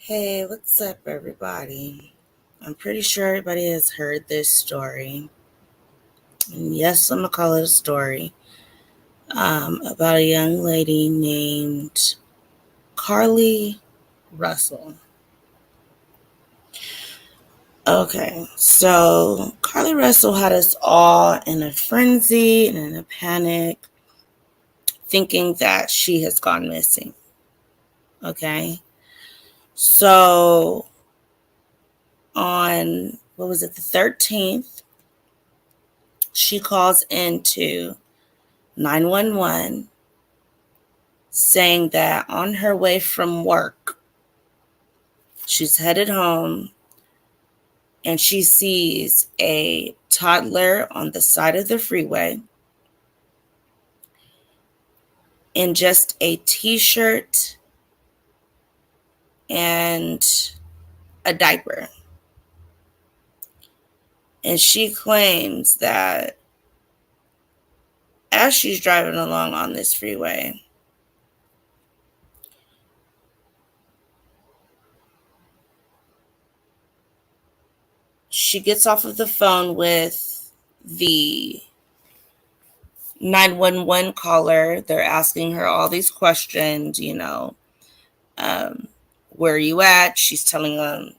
Hey, what's up, everybody? I'm pretty sure everybody has heard this story. And yes, I'm gonna call it a story about a young lady named Carlee Russell. Okay, so Carlee Russell had us all in a frenzy and in a panic, thinking that she has gone missing. Okay, so on what was it, the 13th, she calls into 911 saying that on her way from work, she's headed home and she sees a toddler on the side of the freeway in just a t-shirt and a diaper. And she claims that as she's driving along on this freeway, she gets off of the phone with the 911 caller. They're asking her all these questions, um, where are you at? She's telling them,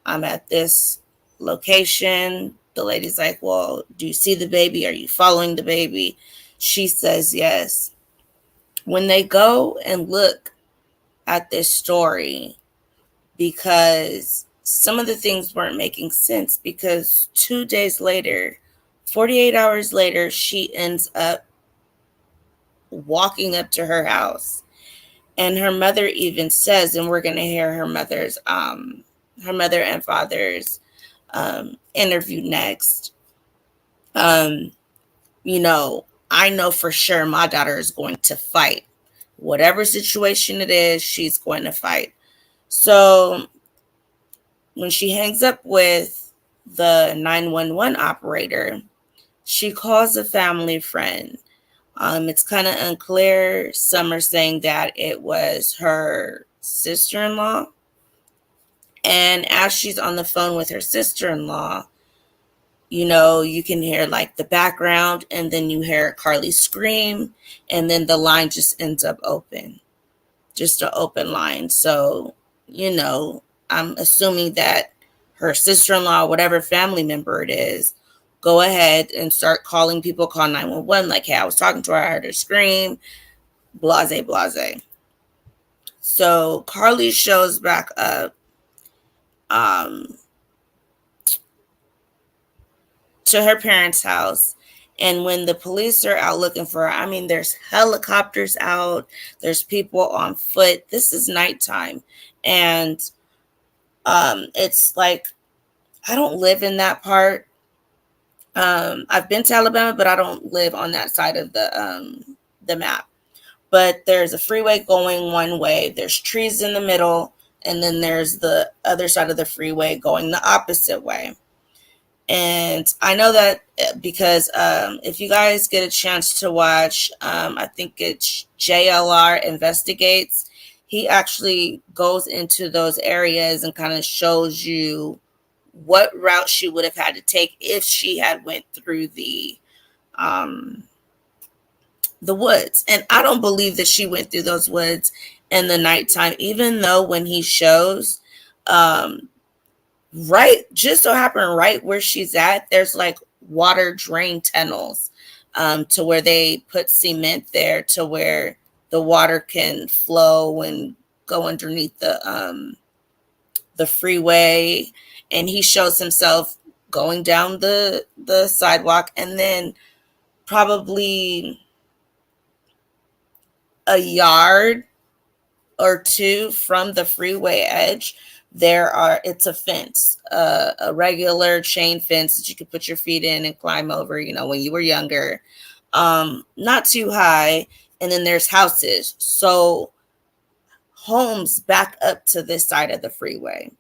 I'm at this location. The lady's like, well, do you see the baby? Are you following the baby? She says yes. When they go and look at this story, because some of the things weren't making sense, because 2 days later, 48 hours later, she ends up walking up to her house. And her mother even says, and we're going to hear her mother and father's interview next. Um, I know for sure my daughter is going to fight. Whatever situation it is, she's going to fight. So when she hangs up with the 911 operator, she calls a family friend. It's kind of unclear. Some are saying that it was her sister-in-law. And as she's on the phone with her sister-in-law, you can hear like the background, and then you hear Carlee scream, and then the line just ends up open. Just an open line. So, I'm assuming that her sister-in-law, whatever family member it is, go ahead and start calling people, call 911, like, hey, I was talking to her, I heard her scream, blase, blase. So Carlee shows back up um, to her parents' house. And when the police are out looking for her, I mean, there's helicopters out, there's people on foot. This is nighttime. And it's like, I don't live in that part. I've been to Alabama, but I don't live on that side of the map. But there's a freeway going one way, there's trees in the middle, and then there's the other side of the freeway going the opposite way. And I know that because if you guys get a chance to watch, I think it's JLR Investigates, he actually goes into those areas and kind of shows you what route she would have had to take if she had went through um, the woods. And I don't believe that she went through those woods in the nighttime, even though when he shows, um, right, just so happened right where she's at, there's like water drain tunnels, to where they put cement there to where the water can flow and go underneath the freeway. And he shows himself going down the sidewalk, and then probably a yard or two from the freeway edge, it's a fence, a regular chain fence that you could put your feet in and climb over, when you were younger. Not too high. And then there's houses, so homes back up to this side of the freeway.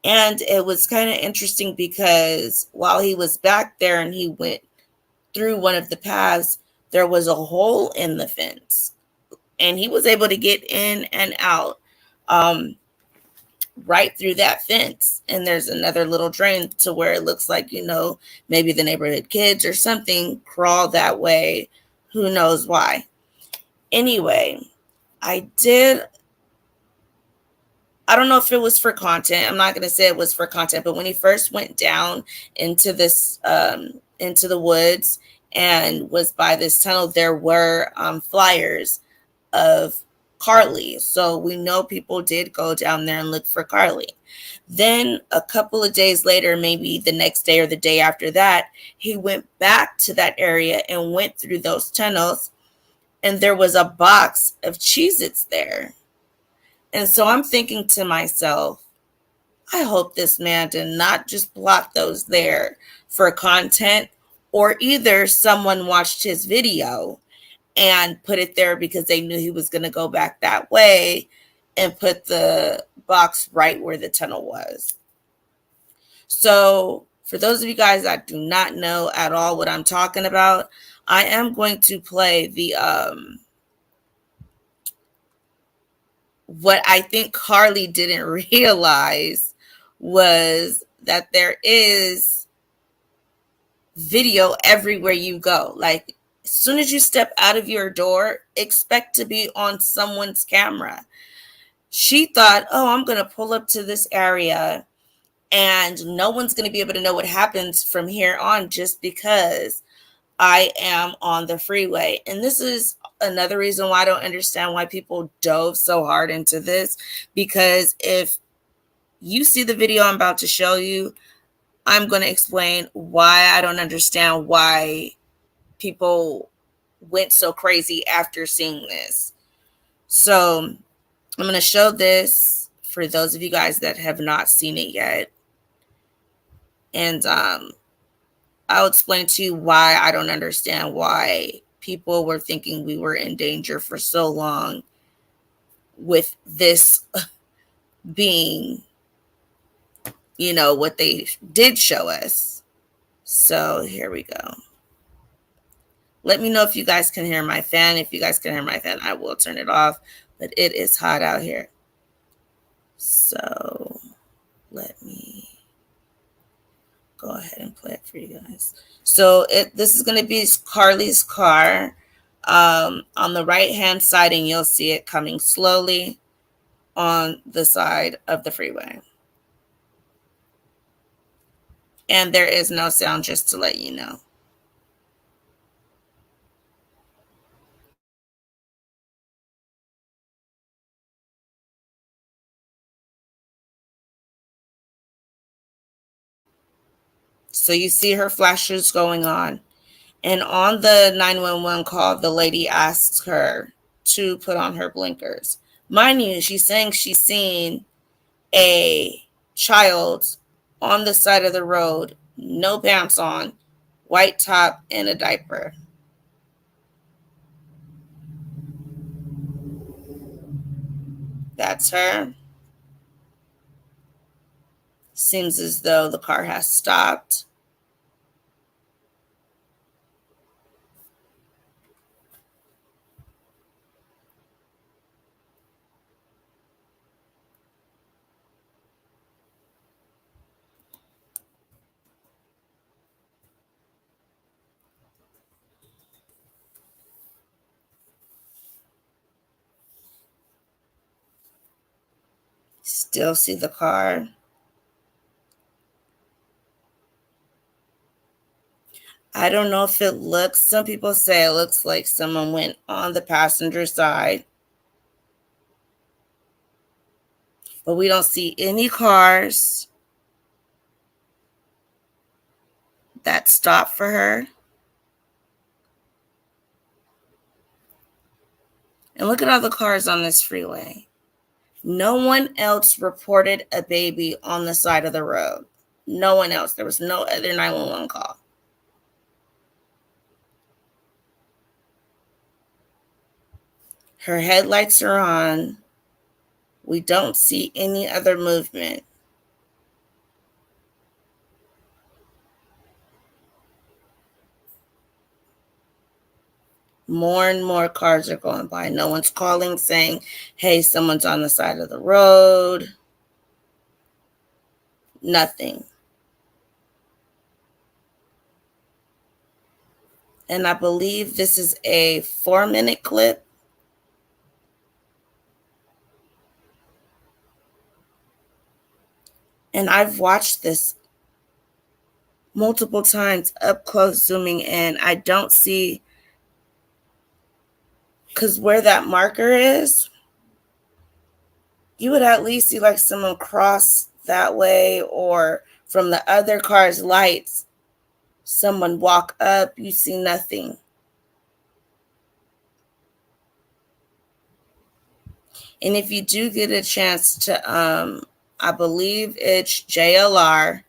And it was kind of interesting because while he was back there and he went through one of the paths, there was a hole in the fence and he was able to get in and out. Um, right through that fence. And there's another little drain to where it looks like, maybe the neighborhood kids or something crawl that way. Who knows why? Anyway, I did. I don't know if it was for content. I'm not going to say it was for content, but when he first went down into this, into the woods and was by this tunnel, there were flyers of Carlee. So we know people did go down there and look for Carlee. Then a couple of days later, maybe the next day or the day after that, he went back to that area and went through those tunnels, and there was a box of Cheez-Its there. And so I'm thinking to myself, I hope this man did not just block those there for content, or either someone watched his video and put it there because they knew he was going to go back that way and put the box right where the tunnel was. So for those of you guys that do not know at all what I'm talking about, I am going to play the what I think Carlee didn't realize was that there is video everywhere you go. Like, as soon as you step out of your door, expect to be on someone's camera. She thought, oh, I'm going to pull up to this area and no one's going to be able to know what happens from here on just because I am on the freeway. And this is another reason why I don't understand why people dove so hard into this, because if you see the video I'm about to show you, I'm going to explain why I don't understand why people went so crazy after seeing this. So I'm going to show this for those of you guys that have not seen it yet. And I'll explain to you why I don't understand why people were thinking we were in danger for so long with this being, what they did show us. So here we go. Let me know if you guys can hear my fan. If you guys can hear my fan, I will turn it off, but it is hot out here. So let me go ahead and play it for you guys. So this is going to be Carlee's car on the right hand side, and you'll see it coming slowly on the side of the freeway. And there is no sound, just to let you know. So you see her flashes going on. And on the 911 call, the lady asks her to put on her blinkers. Mind you, she's saying she's seen a child on the side of the road, no pants on, white top, and a diaper. That's her. Seems as though the car has stopped. Still see the car. I don't know if it looks, some people say it looks like someone went on the passenger side. But we don't see any cars that stop for her. And look at all the cars on this freeway. No one else reported a baby on the side of the road. No one else. There was no other 911 call. Her headlights are on. We don't see any other movement. More and more cars are going by. No one's calling saying, hey, someone's on the side of the road. Nothing. And I believe this is a 4-minute clip. And I've watched this multiple times up close, zooming in. I don't see, because where that marker is, you would at least see like someone cross that way, or from the other car's lights, someone walk up. You see nothing. And if you do get a chance to, I believe it's JLR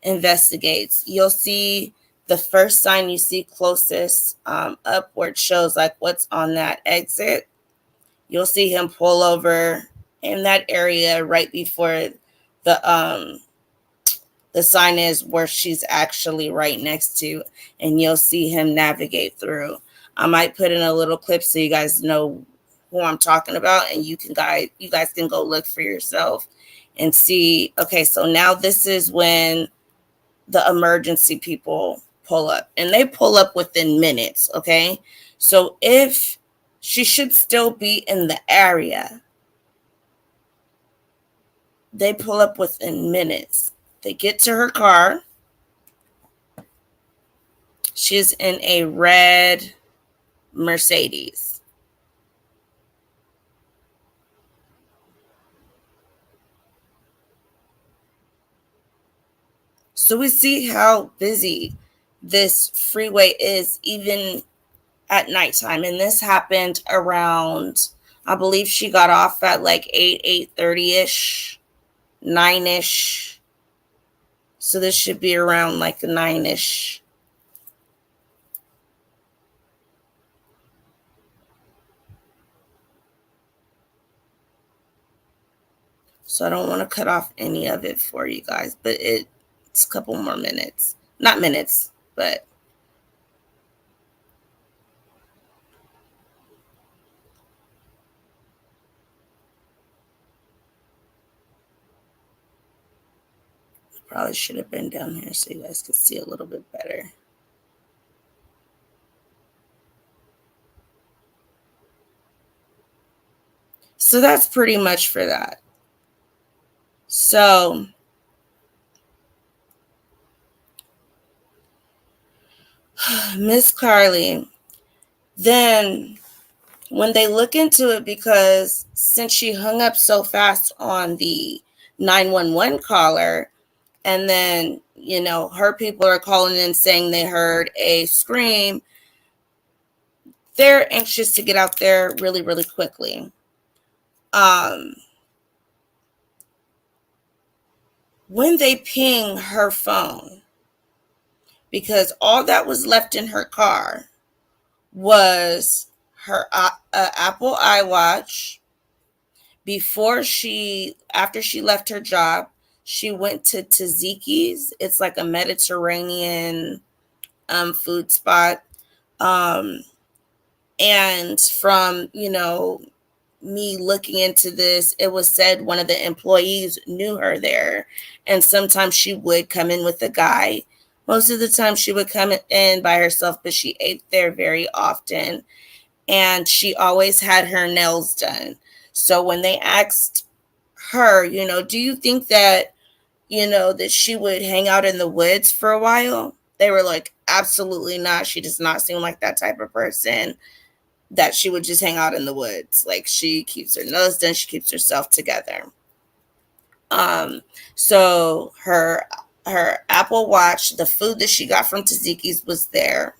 investigates, you'll see the first sign you see closest upward shows like what's on that exit. You'll see him pull over in that area right before the the sign is where she's actually right next to, and you'll see him navigate through. I might put in a little clip so you guys know who I'm talking about, and you guys can go look for yourself and see. Okay, so now this is when the emergency people pull up, and they pull up within minutes. Okay, so if she should still be in the area, they pull up within minutes. They get to her car. She's in a red Mercedes. So we see how busy this freeway is even at nighttime. And this happened around, I believe she got off at like 8:30ish, 9ish. So this should be around like 9ish. So I don't want to cut off any of it for you guys, but it's a couple more minutes. Not minutes, but probably should have been down here so you guys could see a little bit better. So that's pretty much for that. So Miss Carlee, then when they look into it, because since she hung up so fast on the 911 caller, and then, her people are calling in saying they heard a scream, they're anxious to get out there really, really quickly. When they ping her phone, because all that was left in her car was her Apple iWatch. After she left her job, she went to Tzatziki's. It's like a Mediterranean food spot. And from, me looking into this, it was said one of the employees knew her there. And sometimes she would come in with a guy. Most of the time she would come in by herself, but she ate there very often. And she always had her nails done. So when they asked her, do you think that, that she would hang out in the woods for a while? They were like, absolutely not. She does not seem like that type of person that she would just hang out in the woods. Like, she keeps her nose done. She keeps herself together. So her Apple Watch, the food that she got from Tzatziki's was there.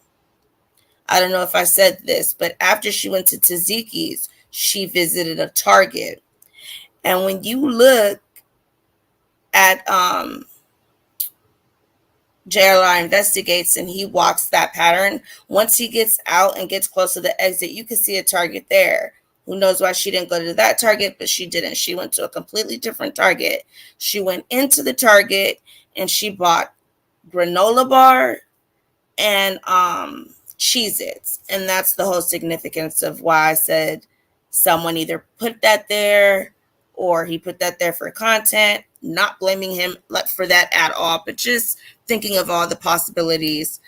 I don't know if I said this, but after she went to Tzatziki's, she visited a Target. And when you look at JLR investigates and he walks that pattern, once he gets out and gets close to the exit, you can see a Target there. Who knows why she didn't go to that Target, but she didn't. She went to a completely different Target. She went into the Target and she bought granola bar and Cheez-Its. And that's the whole significance of why I said someone either put that there or he put that there for content. Not blaming him for that at all, but just thinking of all the possibilities.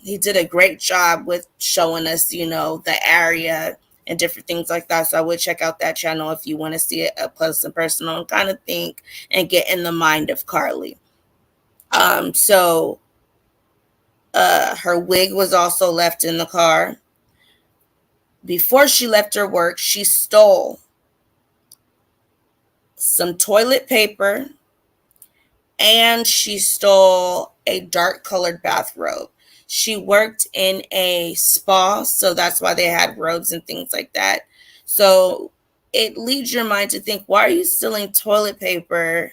He did a great job with showing us, the area and different things like that. So I would check out that channel if you want to see it up close and personal and kind of think and get in the mind of Carlee. So her wig was also left in the car. Before she left her work, she stole some toilet paper and she stole a dark colored bathrobe. She worked in a spa, so that's why they had robes and things like that. So it leads your mind to think, why are you stealing toilet paper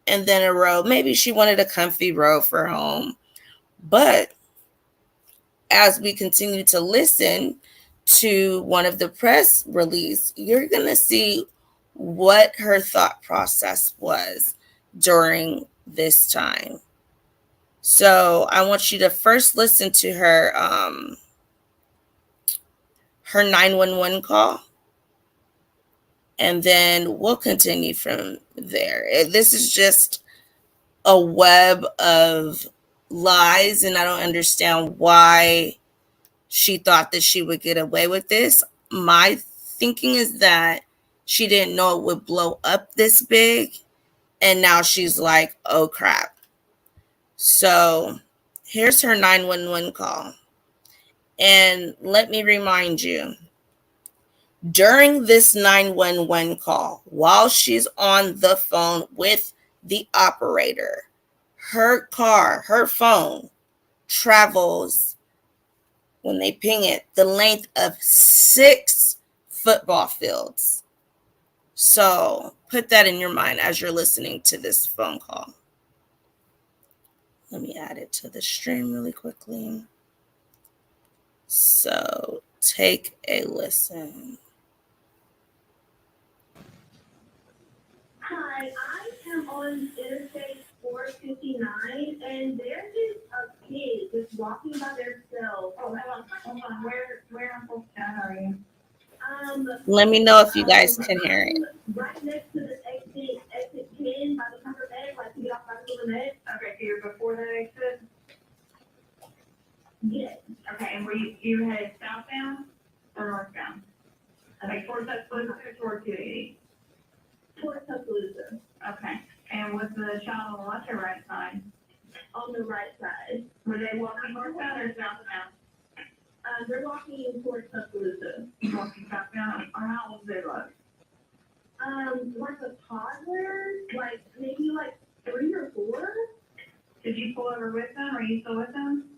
and then a robe? Maybe she wanted a comfy robe for home. But as we continue to listen to one of the press release, you're going to see what her thought process was during this time. So I want you to first listen to her 911 call, and then we'll continue from there. This is just a web of lies, and I don't understand why she thought that she would get away with this. My thinking is that she didn't know it would blow up this big, and now she's like, oh crap. So here's her 911 call. And let me remind you, during this 911 call, while she's on the phone with the operator, her phone travels, when they ping it, the length of 6 football fields. So put that in your mind as you're listening to this phone call. Let me add it to the stream really quickly. So take a listen. Hi, I am on Interstate 459, and there is a kid just walking by themselves. Oh, hold on. Where are you? Let me know if you guys can hear it. Right next to the exit 10 by the cover bed, like to get off by the net. Okay, so you're before that exit? Yes. Okay, and were you headed southbound or northbound? Like towards Tuscaloosa or toward 280? Towards Tuscaloosa. Okay. And was the child on the left or right side? On the right side. Were they walking northbound or southbound? They're walking towards Tuscaloosa. Walking southbound? Or how old do they look? Like a toddler, like maybe like 3 or 4. Did you pull over with them? Are you still with them?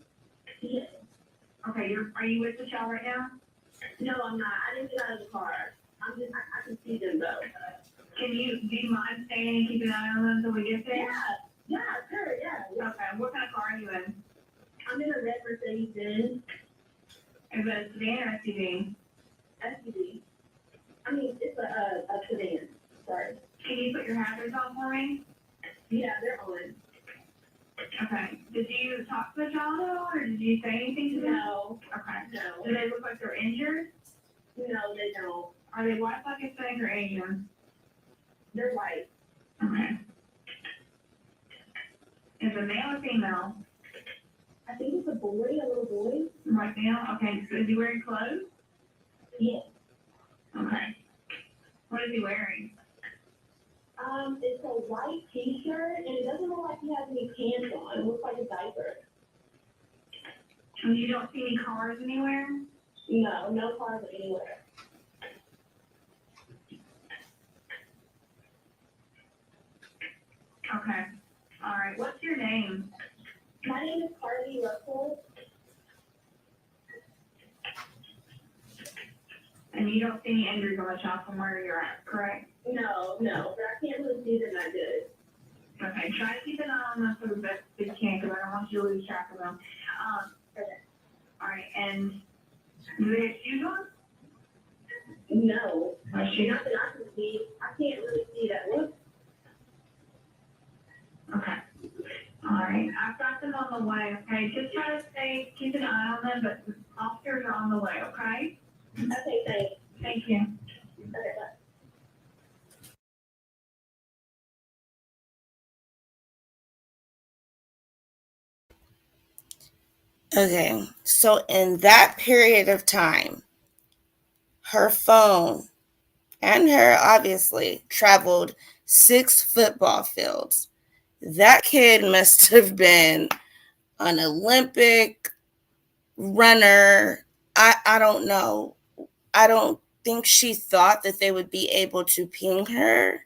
Yes. Okay, are you with the child right now? No, I'm not. I didn't get out of the car. I can see them though. Do you mind staying and keeping an eye on them until we get there? Yeah, sure, yeah. Okay, what kind of car are you in? I'm in a red Mercedes-Benz. Is that a sedan or SUV? SUV. I mean, it's a sedan. Sorry. Can you put your hazards on for me? Yeah, they're on. Okay. Did you talk to the child at all, or did you say anything to them? No. Okay. No. Do they look like they're injured? No, they don't. Are they white, Pakistani, or Asian? They're white. Okay. Is it male or female? I think it's a boy, a little boy. Right now? Okay. So is he wearing clothes? Yes. Okay. What is he wearing? It's a white t-shirt, and it doesn't look like he has any pants on. It looks like a diaper. And you don't see any cars anywhere? No, no cars anywhere. Okay. All right. What's your name? My name is Carlee Russell. And you don't see any injuries on the child from where you're at, correct? No, but I can't really see them that good. Okay, try to keep an eye on them for the best you can, because I don't want you to lose track of them. Okay. All right, and do they have shoes on? No. Not that I can see. I can't really see that. Look. Okay. All right, I've got them on the way, okay? Just try to keep an eye on them, but the officers are on the way, okay? Okay, thanks. Thank you. Okay, bye. Okay, so in that period of time, her phone and her obviously traveled 6 football fields. That kid must have been an Olympic runner. I don't know. I don't think she thought that they would be able to ping her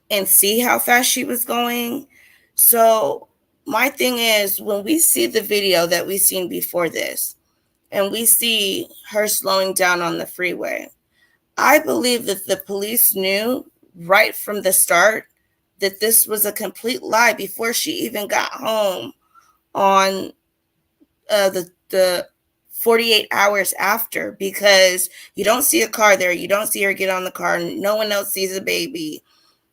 and see how fast she was going. So my thing is, when we see the video that we seen before this and we see her slowing down on the freeway, I believe that the police knew right from the start that this was a complete lie before she even got home on the 48 hours after, because you don't see a car there, you don't see her get on the car, no one else sees a baby,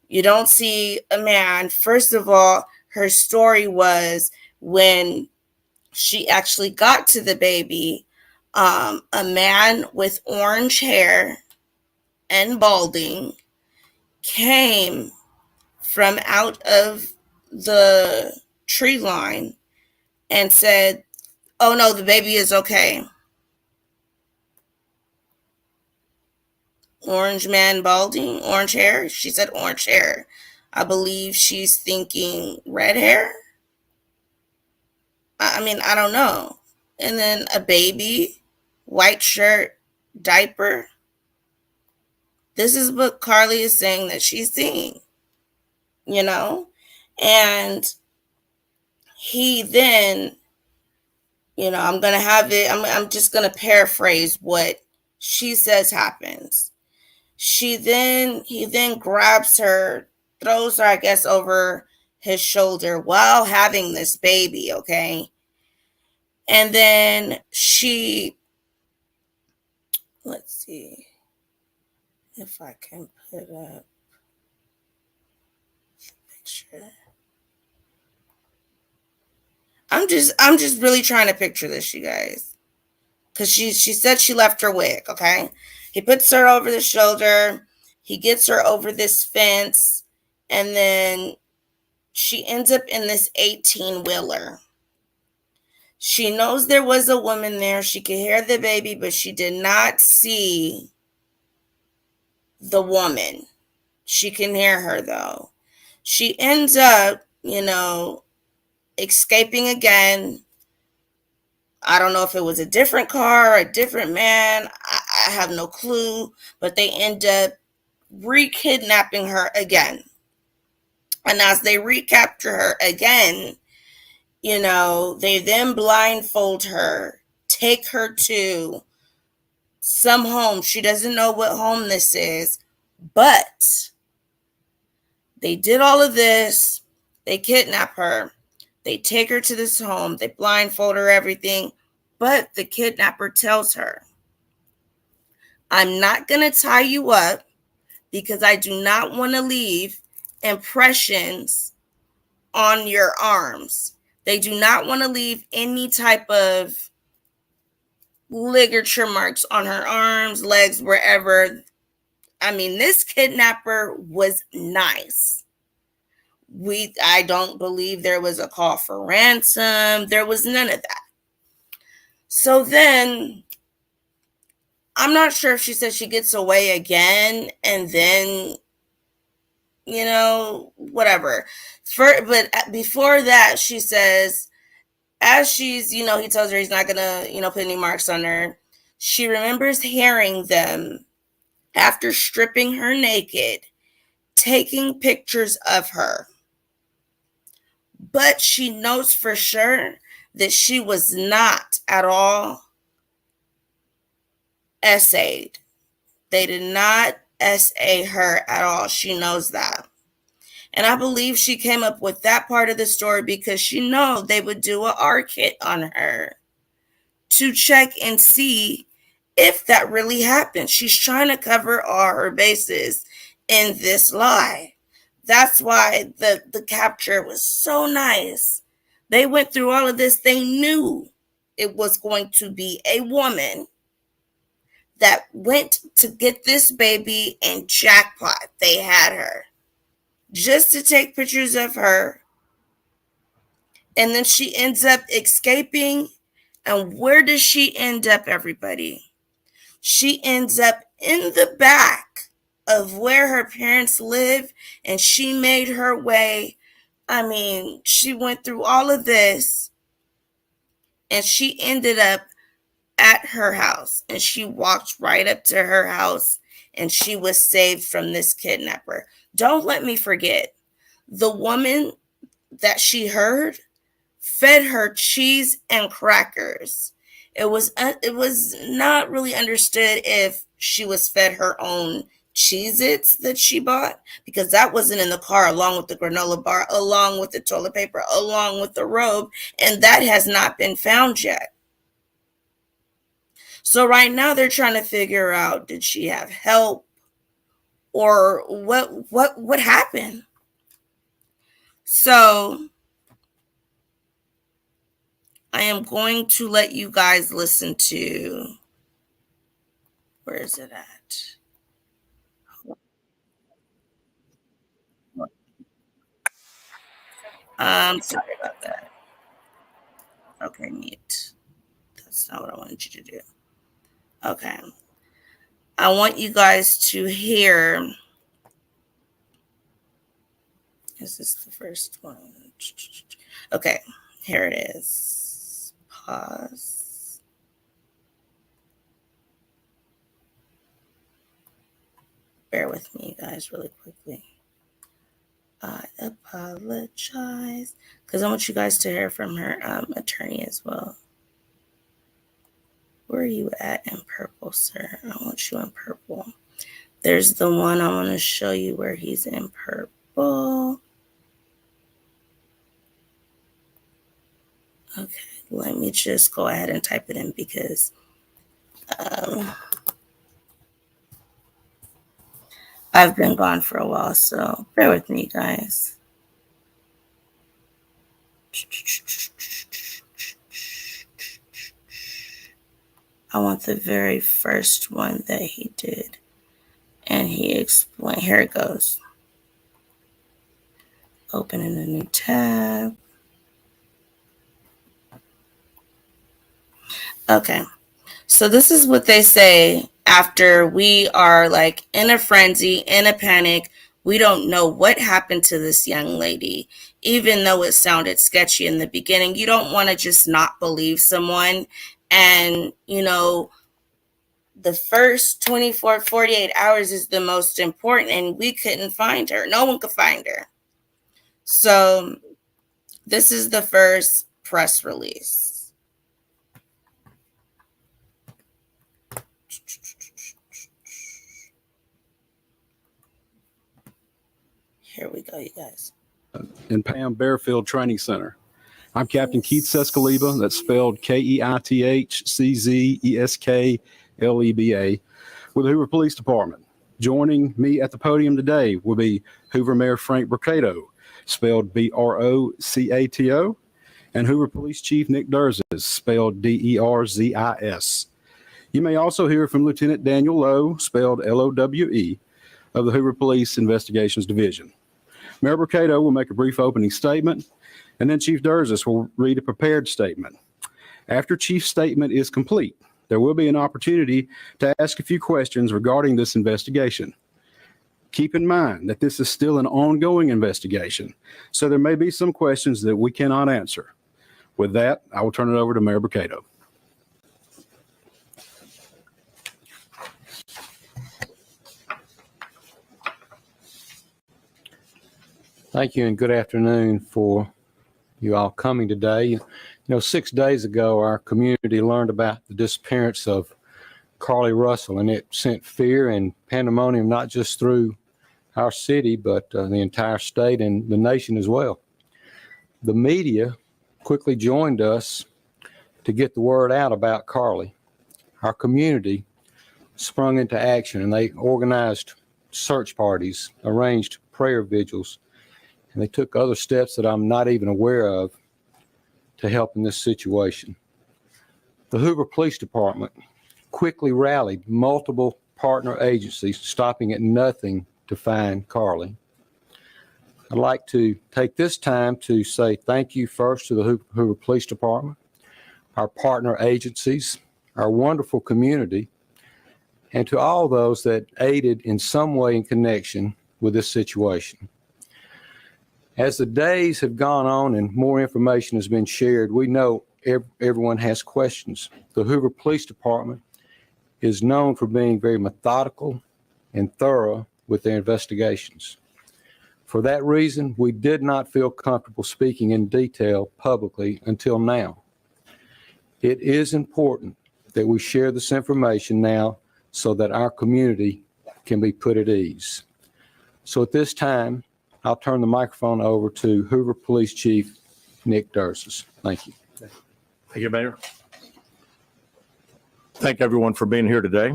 you don't see a man. First of all, her story was when she actually got to the baby, a man with orange hair and balding came from out of the tree line and said, "Oh no, the baby is okay." Orange man, balding, orange hair. She said orange hair. I believe she's thinking red hair. I mean, I don't know. And then a baby, white shirt, diaper. This is what Carlee is saying that she's seeing, you know? And he then, I'm going to have it, I'm just going to paraphrase what she says happens. He then grabs her, throws her, I guess, over his shoulder while having this baby, okay? And then let's see if I can put up a picture. I'm just really trying to picture this, you guys. Because she said she left her wig, okay? He puts her over the shoulder, he gets her over this fence, and then she ends up in this 18-wheeler. She knows there was a woman there. She could hear the baby, but she did not see the woman. She can hear her, though. She ends up, escaping again. I don't know if it was a different car, a different man. I have no clue. But they end up re-kidnapping her again. And as they recapture her again, they then blindfold her, take her to some home. She doesn't know what home this is, but they did all of this. They kidnap her. They take her to this home. They blindfold her, everything. But the kidnapper tells her, "I'm not going to tie you up because I do not want to leave impressions on your arms. They do not want to leave any type of ligature marks on her arms, legs, wherever." I mean, this kidnapper was nice. I don't believe there was a call for ransom. There was none of that. So then, I'm not sure if she said she gets away again and then, whatever. But before that, she says, as she's, he tells her he's not going to, put any marks on her. She remembers hearing them after stripping her naked, taking pictures of her. But she knows for sure that she was not at all essayed. They did not essay her at all. She knows that. And I believe she came up with that part of the story because she knows they would do an R kit on her to check and see if that really happened. She's trying to cover all her bases in this lie. That's why the capture was so nice. They went through all of this. They knew it was going to be a woman that went to get this baby, and jackpot, they had her. Just to take pictures of her And then she ends up escaping. And where does she end up, everybody? She ends up in the back of where her parents live, and she made her way. I mean, she went through all of this, and she ended up at her house, and she walked right up to her house, and she was saved from this kidnapper. Don't let me forget, the woman that she heard fed her cheese and crackers. It was not really understood if she was fed her own Cheez-Its that she bought, because that wasn't in the car, along with the granola bar, along with the toilet paper, along with the robe, and that has not been found yet. So right now they're trying to figure out, did she have help, or what happened? So I am going to let you guys listen to, where is it at? Sorry about that. Okay, mute. That's not what I wanted you to do. Okay. I want you guys to hear. Is this the first one? Okay, here it is. Pause. Bear with me, you guys, really quickly. I apologize, because I want you guys to hear from her attorney as well. Where are you at in purple, sir? I want you in purple. There's the one I want to show you where he's in purple. Okay, let me just go ahead and type it in, because I've been gone for a while, so bear with me, guys. I want the very first one that he did. And he explained, here it goes. Open in a new tab. Okay. So this is what they say after we are like in a frenzy, in a panic. We don't know what happened to this young lady. Even though it sounded sketchy in the beginning, you don't want to just not believe someone. And, you know, the first 24, 48 hours is the most important, and we couldn't find her. No one could find her. So this is the first press release. Here we go, you guys. In Pam Bearfield Training Center. I'm Captain Keith Sescaleba, that's spelled KeithCzeskleba, with the Hoover Police Department. Joining me at the podium today will be Hoover Mayor Frank Brocato, spelled Brocato, and Hoover Police Chief Nick Derzis, spelled Derzis. You may also hear from Lieutenant Daniel Lowe, spelled Lowe, of the Hoover Police Investigations Division. Mayor Brocato will make a brief opening statement, and then Chief Derzis will read a prepared statement. After Chief's statement is complete, there will be an opportunity to ask a few questions regarding this investigation. Keep in mind that this is still an ongoing investigation, so there may be some questions that we cannot answer. With that, I will turn it over to Mayor Brocato. Thank you, and good afternoon for you all coming today. You know, 6 days ago, our community learned about the disappearance of Carlee Russell, and it sent fear and pandemonium not just through our city, but the entire state and the nation as well. The media quickly joined us to get the word out about Carlee. Our community sprung into action, and they organized search parties, arranged prayer vigils, and they took other steps that I'm not even aware of to help in this situation. The Hoover Police Department quickly rallied multiple partner agencies, stopping at nothing to find Carlee. I'd like to take this time to say thank you first to the Hoover Police Department, our partner agencies, our wonderful community, and to all those that aided in some way in connection with this situation. As the days have gone on and more information has been shared, we know everyone has questions. The Hoover Police Department is known for being very methodical and thorough with their investigations. For that reason, we did not feel comfortable speaking in detail publicly until now. It is important that we share this information now so that our community can be put at ease. So at this time, I'll turn the microphone over to Hoover Police Chief Nick Durses. Thank you. Thank you, Mayor. Thank everyone for being here today.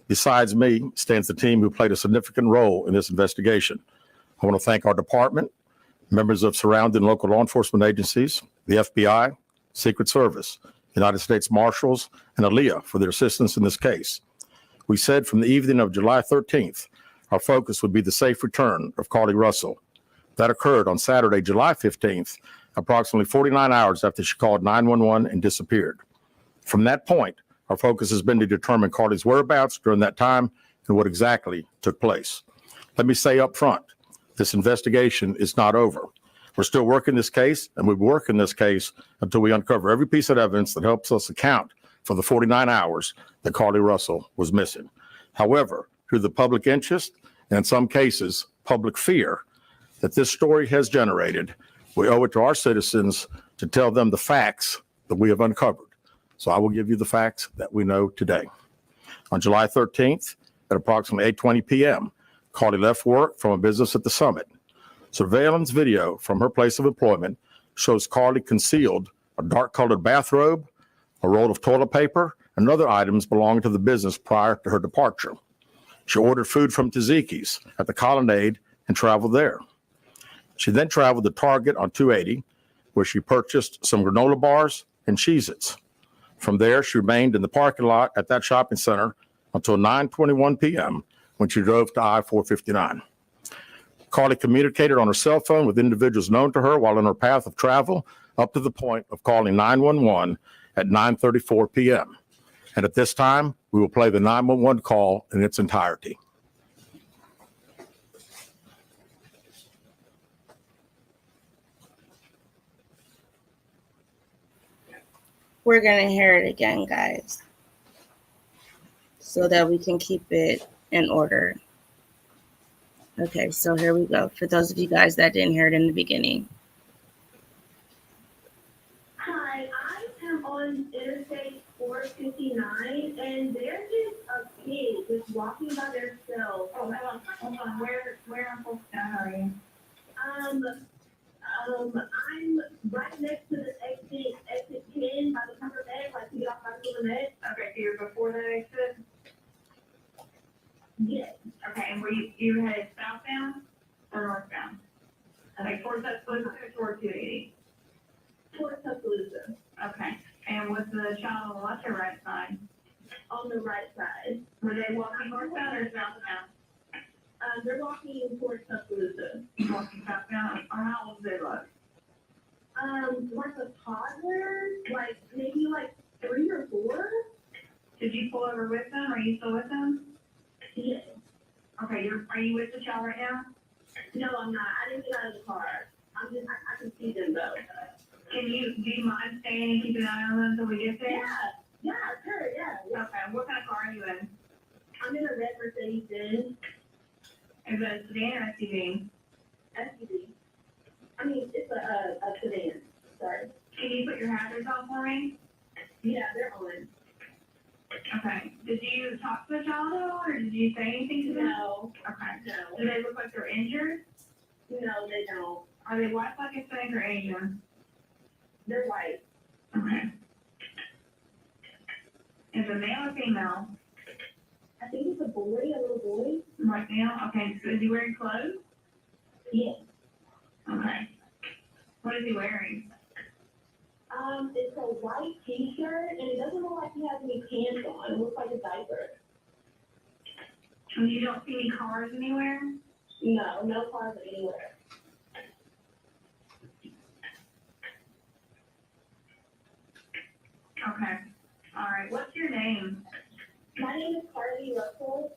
Besides me stands the team who played a significant role in this investigation. I want to thank our department, members of surrounding local law enforcement agencies, the FBI, Secret Service, United States Marshals, and ALEA for their assistance in this case. We said from the evening of July 13th, our focus would be the safe return of Carlee Russell. That occurred on Saturday, July 15th, approximately 49 hours after she called 911 and disappeared. From that point, our focus has been to determine Carlee's whereabouts during that time and what exactly took place. Let me say up front, this investigation is not over. We're still working this case, and we'll be working this case until we uncover every piece of evidence that helps us account for the 49 hours that Carlee Russell was missing. However, through the public interest, and in some cases, public fear that this story has generated, we owe it to our citizens to tell them the facts that we have uncovered. So I will give you the facts that we know today. On July 13th, at approximately 8:20 p.m., Carlee left work from a business at the Summit. Surveillance video from her place of employment shows Carlee concealed a dark-colored bathrobe, a roll of toilet paper, and other items belonging to the business prior to her departure. She ordered food from Tzatziki's at the Colonnade and traveled there. She then traveled to Target on 280, where she purchased some granola bars and Cheez-Its. From there, she remained in the parking lot at that shopping center until 9:21 p.m. when she drove to I-459. Carlee communicated on her cell phone with individuals known to her while on her path of travel up to the point of calling 911 at 9:34 p.m. And at this time, we will play the 911 call in its entirety. We're going to hear it again, guys, so that we can keep it in order. Okay, so here we go. For those of you guys that didn't hear it in the beginning. Hi, I am on Interstate 459, and there's just a kid just walking by themselves. Oh, hold on. Where am I? How are you? I'm right next to the exit 10 by the cover bed, like you get off by the net. Okay, so you're before that exit? Yes. Okay, and were you headed southbound or northbound? Like towards Tuscaloosa or toward 280? Towards Tuscaloosa. Okay, and was the child on the left or right side? On the right side. Were they walking northbound or southbound? They're walking towards Tuscaloosa. Walking southbound? Or how old do they look? Like a toddler, like maybe like 3 or 4. Did you pull over with them? Are you still with them? Yes. Okay, are you with the child right now? No, I'm not. I didn't get out of the car. I can see them though. Do you mind staying and keeping an eye on them until we get there? Yeah, sure, yeah. Okay, what kind of car are you in? I'm in a red Mercedes-Benz. Is it a sedan or SUV? SUV. I mean, it's a sedan. Sorry. Can you put your hazards on for me? Yeah, they're on. Okay. Did you talk to the child at all, or did you say anything to them? No. Okay. No. Do they look like they're injured? No, they don't. Are they white, Pakistani, or Asian? They're white. Okay. Is it male or female? I think it's a boy, a little boy. White male? Okay. So is he wearing clothes? Yes. Okay. What is he wearing? It's a white t-shirt, and it doesn't look like he has any pants on. It looks like a diaper. And you don't see any cars anywhere? No, no cars anywhere. Okay. All right. What's your name? My name is Carlee Russell.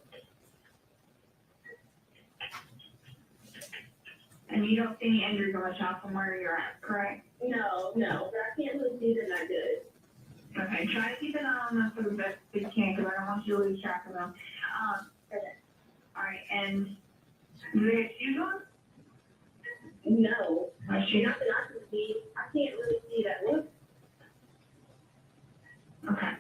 And you don't see any injuries on the child from where you're at, correct? No, but I can't really see they're not good. Okay. Try to keep an eye on them for the best that you can, because I don't want you to lose track of them. Okay. All right. And do they have shoes on? No, No shoes. not that I can see. I can't really see that. Look, Okay.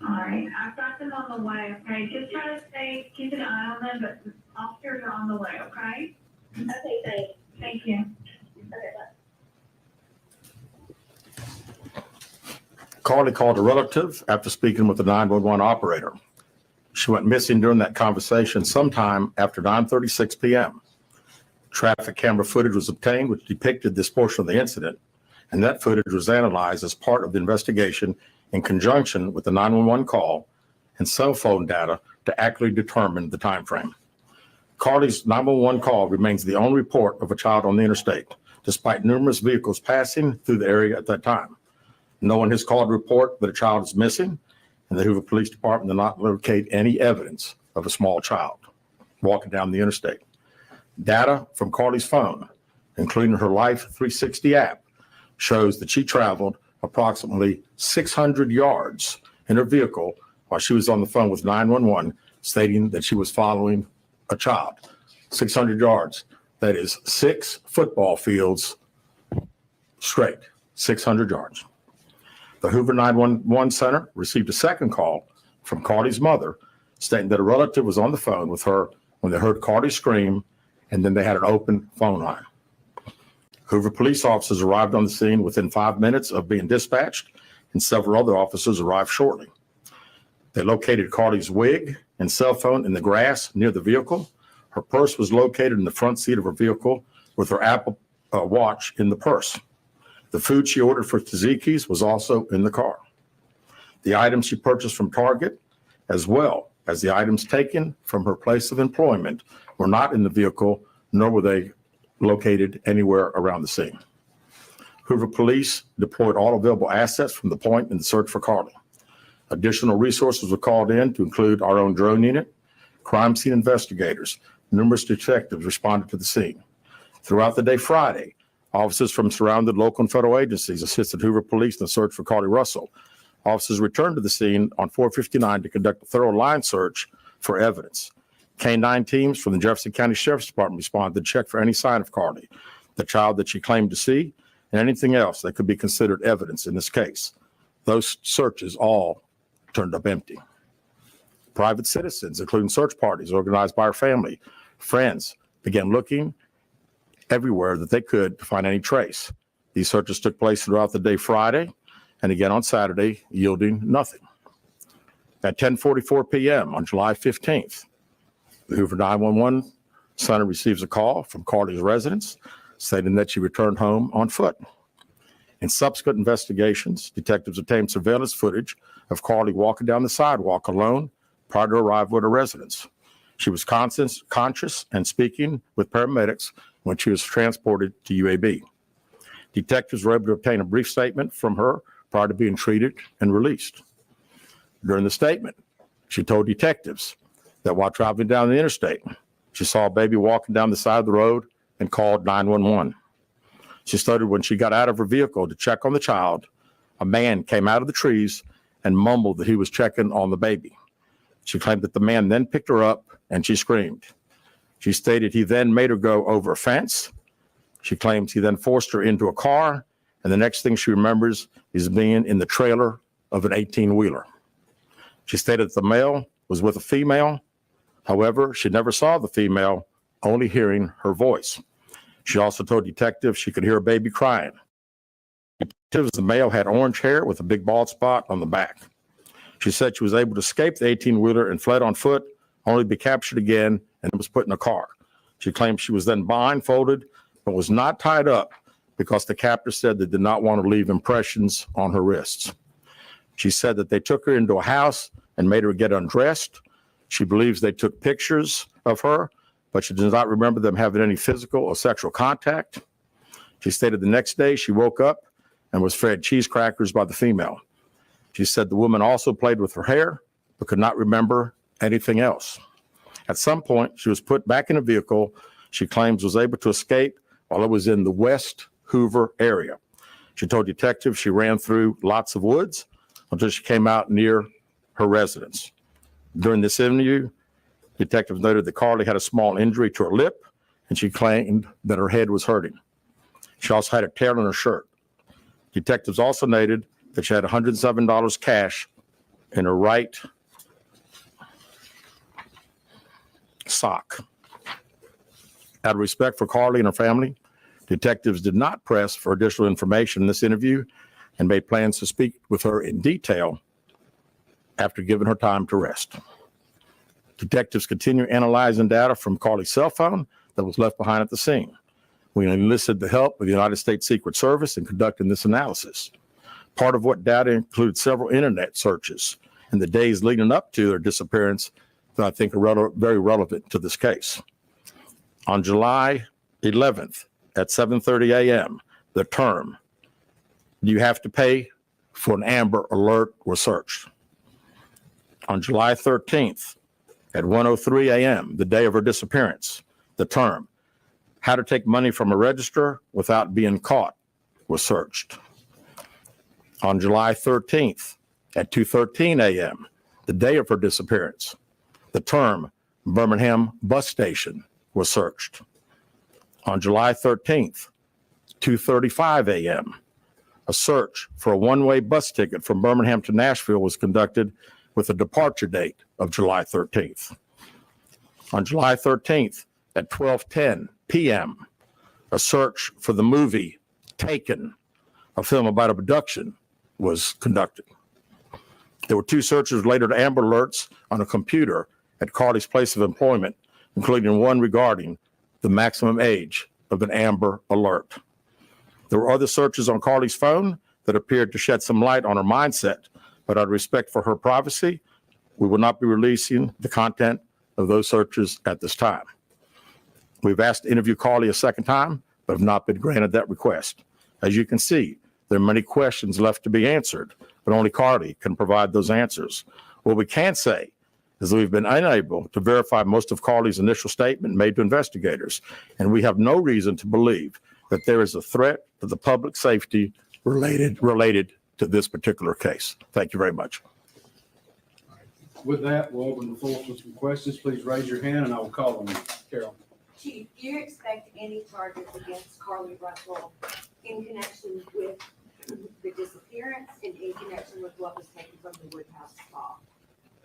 All right. I've got them on the way. Okay. Just try to keep an eye on them, but the officers are on the way. Okay. okay, thanks. Thank you. Okay, bye. Carlee called a relative after speaking with the 911 operator. She went missing during that conversation sometime after 9:36 p.m. Traffic camera footage was obtained which depicted this portion of the incident, and that footage was analyzed as part of the investigation in conjunction with the 911 call and cell phone data to accurately determine the time frame. Carlee's 911 call remains the only report of a child on the interstate, despite numerous vehicles passing through the area at that time. No one has called to report that a child is missing, and the Hoover Police Department did not locate any evidence of a small child walking down the interstate. Data from Carlee's phone, including her Life 360 app, shows that she traveled approximately 600 yards in her vehicle while she was on the phone with 911, stating that she was following a child. 600 yards. That is 6 football fields straight, 600 yards. The Hoover 911 Center received a second call from Carlee's mother stating that a relative was on the phone with her when they heard Carlee scream, and then they had an open phone line. Hoover police officers arrived on the scene within 5 minutes of being dispatched, and several other officers arrived shortly. They located Carlee's wig and cell phone in the grass near the vehicle. Her purse was located in the front seat of her vehicle with her Apple Watch in the purse. The food she ordered for Tzatziki's was also in the car. The items she purchased from Target, as well as the items taken from her place of employment, were not in the vehicle, nor were they located anywhere around the scene. Hoover police deployed all available assets from the point in the search for Carlee. Additional resources were called in to include our own drone unit, crime scene investigators. Numerous detectives responded to the scene. Throughout the day Friday, officers from surrounding local and federal agencies assisted Hoover police in the search for Carlee Russell. Officers returned to the scene on 459 to conduct a thorough line search for evidence. K-9 teams from the Jefferson County Sheriff's Department responded to check for any sign of Carlee, the child that she claimed to see, and anything else that could be considered evidence in this case. Those searches all turned up empty. Private citizens, including search parties organized by her family, friends, began looking everywhere that they could to find any trace. These searches took place throughout the day Friday and again on Saturday, yielding nothing. At 10:44 p.m. on July 15th, the Hoover 911 Center receives a call from Carlee's residence stating that she returned home on foot. In subsequent investigations, detectives obtained surveillance footage of Carlee walking down the sidewalk alone prior to arrival at her residence. She was conscious and speaking with paramedics when she was transported to UAB. Detectives were able to obtain a brief statement from her prior to being treated and released. During the statement, she told detectives that while traveling down the interstate, she saw a baby walking down the side of the road and called 911. She stated when she got out of her vehicle to check on the child, a man came out of the trees and mumbled that he was checking on the baby. She claimed that the man then picked her up and she screamed. She stated he then made her go over a fence. She claims he then forced her into a car, and the next thing she remembers is being in the trailer of an 18-wheeler. She stated that the male was with a female. However, she never saw the female, only hearing her voice. She also told detectives she could hear a baby crying. Detectives, the male had orange hair with a big bald spot on the back. She said she was able to escape the 18-wheeler and fled on foot, only to be captured again and was put in a car. She claimed she was then blindfolded, but was not tied up because the captor said they did not want to leave impressions on her wrists. She said that they took her into a house and made her get undressed. She believes they took pictures of her, but she does not remember them having any physical or sexual contact. She stated the next day she woke up and was fed cheese crackers by the female. She said the woman also played with her hair, but could not remember anything else. At some point, she was put back in a vehicle she claims was able to escape while it was in the West Hoover area. She told detectives she ran through lots of woods until she came out near her residence. During this interview, detectives noted that Carlee had a small injury to her lip, and she claimed that her head was hurting. She also had a tear in her shirt. Detectives also noted that she had $107 cash in her right sock. Out of respect for Carlee and her family, detectives did not press for additional information in this interview and made plans to speak with her in detail after giving her time to rest. Detectives continue analyzing data from Carlee's cell phone that was left behind at the scene. We enlisted the help of the United States Secret Service in conducting this analysis. Part of what data included several internet searches in the days leading up to their disappearance that I think are very relevant to this case. On July 11th at 7:30 a.m., the term, "You have to pay for an Amber Alert," was searched. On July 13th at 1:03 a.m., the day of her disappearance, the term, "How to take money from a register without being caught," was searched. On July 13th at 2:13 a.m., the day of her disappearance, the term "Birmingham bus station" was searched. On July 13th, 2:35 a.m., a search for a one-way bus ticket from Birmingham to Nashville was conducted with a departure date of July 13th. On July 13th at 12:10 p.m., a search for the movie Taken, a film about abduction, was conducted. There were two searches related to Amber Alerts on a computer at Carlee's place of employment, including one regarding the maximum age of an Amber Alert. There were other searches on Carlee's phone that appeared to shed some light on her mindset, but out of respect for her privacy, we will not be releasing the content of those searches at this time. We've asked to interview Carlee a second time, but have not been granted that request. As you can see, there are many questions left to be answered, but only Carlee can provide those answers. What we can say is that we've been unable to verify most of Carlee's initial statement made to investigators, and we have no reason to believe that there is a threat to the public safety related to this particular case. Thank you very much. With that, we'll open the floor for some questions. Please raise your hand and I will call on you. Carol. Chief, do you expect any charges against Carlee Russell in connection with the disappearance and in connection with what was taken from the Woodhouse spa?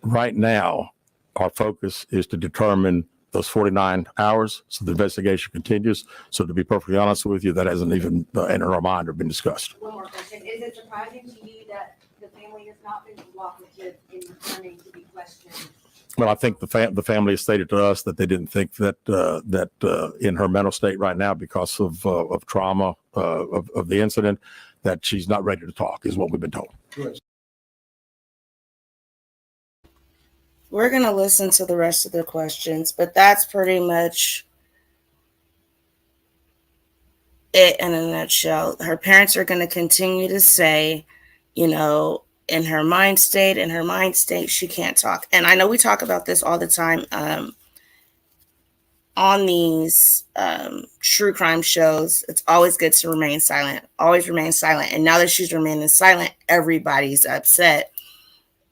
Right now, our focus is to determine those 49 hours, so the investigation continues. So to be perfectly honest with you, that hasn't even entered our mind or been discussed. One more question. Is it surprising to you that the family has not been cooperative in returning to be questioned? Well, I think the family has stated to us that they didn't think that in her mental state right now, because of trauma of the incident, that she's not ready to talk, is what we've been told. Good. We're going to listen to the rest of the questions, but that's pretty much it in a nutshell. Her parents are going to continue to say, in her mind state, she can't talk. And I know we talk about this all the time on these true crime shows. It's always good to remain silent, always remain silent. And now that she's remaining silent, everybody's upset.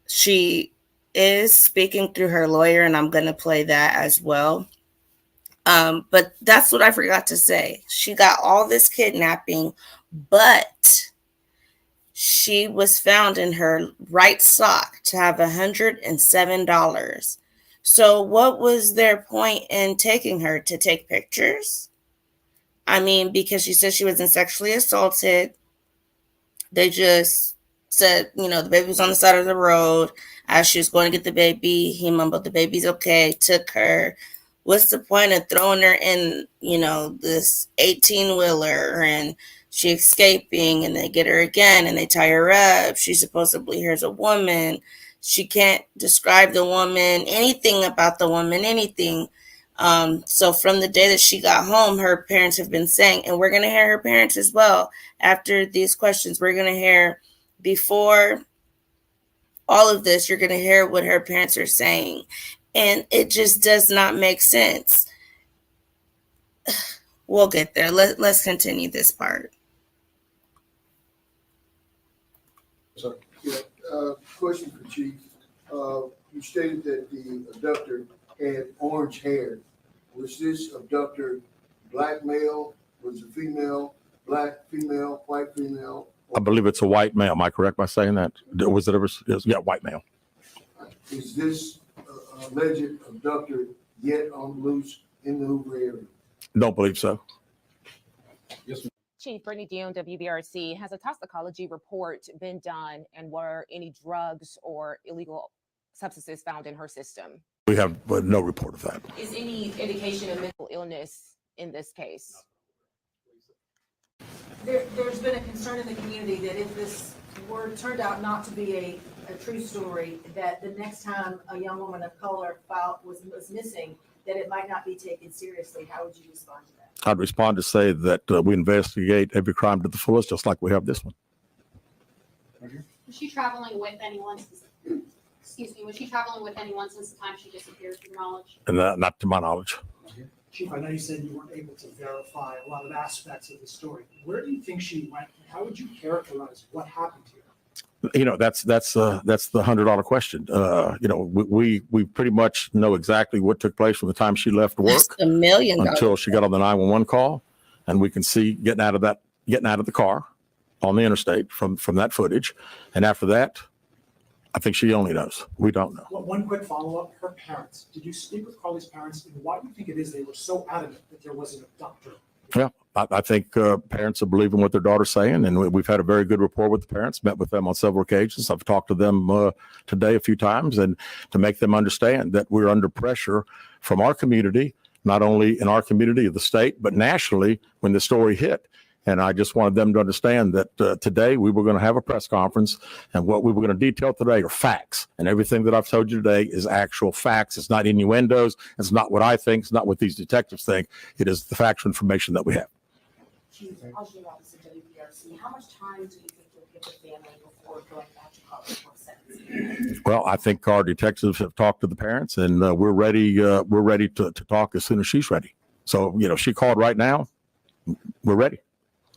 She is speaking through her lawyer, and I'm going to play that as well. But that's what I forgot to say. She got all this kidnapping, but she was found in her right sock to have $107. So what was their point in taking her? To take pictures? I mean, because she said she wasn't sexually assaulted. They just said, the baby was on the side of the road. As she was going to get the baby, he mumbled, "The baby's okay," took her. What's the point of throwing her in, this 18-wheeler and she escaping, and they get her again and they tie her up? She supposedly hears a woman. She can't describe the woman, anything about the woman, anything. So from the day that she got home, her parents have been saying, and we're going to hear her parents as well after these questions. We're going to hear before all of this, you're going to hear what her parents are saying. And it just does not make sense. We'll get there. Let's continue this part. So, question for Chief. You stated that the abductor had orange hair. Was this abductor black male? Was it female? Black female? White female? I believe it's a white male. Am I correct by saying that? Was it ever? Yeah, white male. Is this alleged abductor yet on loose in the Hoover area? Don't believe so. Chief Brittany Dion, WBRC, has a toxicology report been done, and were any drugs or illegal substances found in her system? We have no report of that. Is any indication of mental illness in this case? There's been a concern in the community that if this turned out not to be a true story, that the next time a young woman of color was missing, that it might not be taken seriously. How would you respond to that? I'd respond to say that we investigate every crime to the fullest, just like we have this one. Was she traveling with anyone? Excuse me. Was she traveling with anyone since the time she disappeared, to your knowledge? And not to my knowledge. Chief, I know you said you weren't able to verify a lot of aspects of the story. Where do you think she went? And how would you characterize what happened to her? You know, that's the $100 question. You know, we pretty much know exactly what took place from the time she left work That's $1 million until she got on the 911 call, and we can see getting out of the car on the interstate from that footage. And after that, I think she only knows. We don't know. Well, one quick follow-up. Her parents. Did you speak with Carlee's parents? And why do you think it is they were so adamant that there was an abductor? Yeah, I think parents are believing what their daughter's saying, and we've had a very good rapport with the parents, met with them on several occasions. I've talked to them today a few times, and to make them understand that we're under pressure from our community, not only in our community of the state, but nationally when the story hit. And I just wanted them to understand that today we were going to have a press conference, and what we were going to detail today are facts. And everything that I've told you today is actual facts. It's not innuendos. It's not what I think. It's not what these detectives think. It is the factual information that we have. Chief, Audrey Robinson, WBRC, how much time do you think you'll give the family before going back to college for sentencing? Well, I think our detectives have talked to the parents, and we're ready. We're ready to talk as soon as she's ready. So, you know, she called right now. We're ready.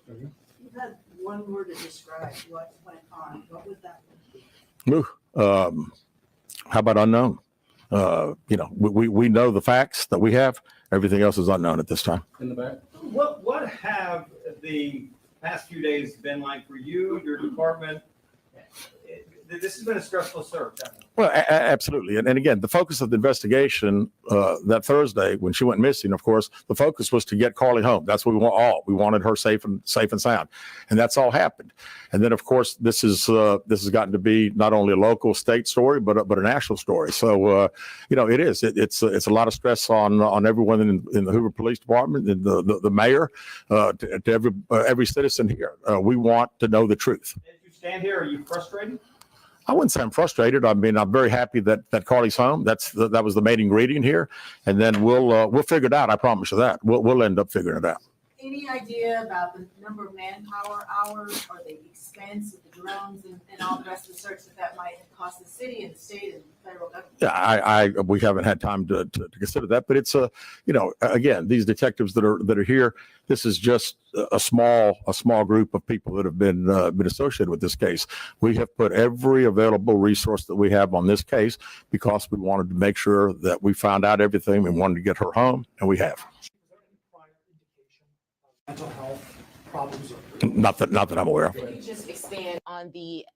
You had one word to describe what went on. What would that be? Ooh, how about unknown? You know, we know the facts that we have. Everything else is unknown at this time. In the back. What have the past few days been like for you, your department? This has been a stressful search, hasn't it? Well, absolutely. And again, the focus of the investigation that Thursday when she went missing, of course, the focus was to get Carlee home. That's what we want all. We wanted her safe and sound. And that's all happened. And then, of course, this has gotten to be not only a local state story, but a national story. So, you know, it's a lot of stress on everyone in the Hoover Police Department, and the mayor, to every citizen here. We want to know the truth. As you stand here, are you frustrated? I wouldn't say I'm frustrated. I mean, I'm very happy that Carlee's home. That was the main ingredient here, and then we'll figure it out. I promise you that we'll end up figuring it out. Any idea about the number of manpower hours or the expense of the drones and all the rest of the search that might have cost the city and the state and federal government? Yeah, we haven't had time to consider that, but it's you know, again, these detectives that are here, this is just a small group of people that have been associated with this case. We have put every available resource that we have on this case because we wanted to make sure that we found out everything. We wanted to get her home, and we have. Mental health problems? Not that I'm aware of. Could you just expand on the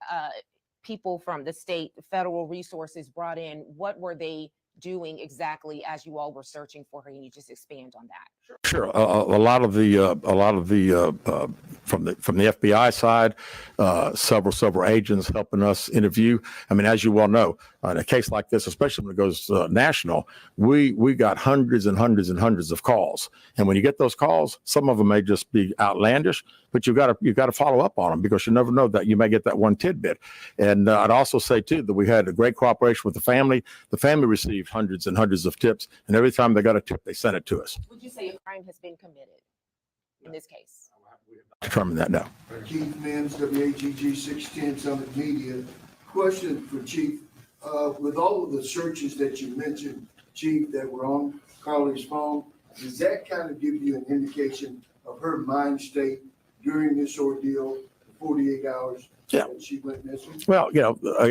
people from the state, federal resources brought in? What were they doing exactly as you all were searching for her? Can you just expand on that? Sure. A lot of the from the FBI side, several agents helping us interview. I mean, as you well know, in a case like this, especially when it goes national, we got hundreds and hundreds and hundreds of calls. And when you get those calls, some of them may just be outlandish, but you got to follow up on them because you never know that you may get that one tidbit. And I'd also say too that we had a great cooperation with the family. The family received hundreds and hundreds of tips, and every time they got a tip, they sent it to us. Would you say a crime has been committed in this case? Determine that now. Keith Mims, WAGG 610 Summit Media. Question for Chief. With all of the searches that you mentioned, Chief, that were on Carlee's phone, does that kind of give you an indication of her mind state during this ordeal, the 48 hours Yeah. that she went missing? Well,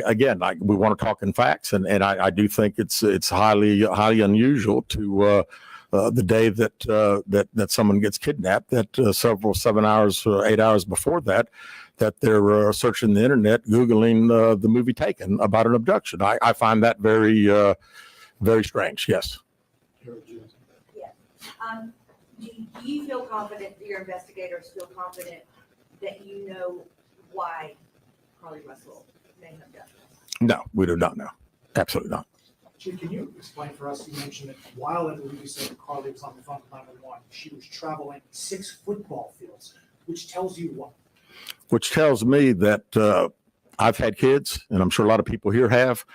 again, we want to talk in facts, and I do think it's highly unusual to the day that someone gets kidnapped, that several 7 hours, 8 hours before that they're searching the internet, Googling the movie Taken about an abduction. I find that very very strange. Yes. Yeah. Do you feel confident, your investigators feel confident that you know why Carlee Russell may have done this? No, we do not know. Absolutely not. Chief, can you explain for us, you mentioned that while I believe you said Carlee was on the phone with 911, she was traveling 6 football fields, which tells you what? Which tells me that I've had kids, and I'm sure a lot of people here have,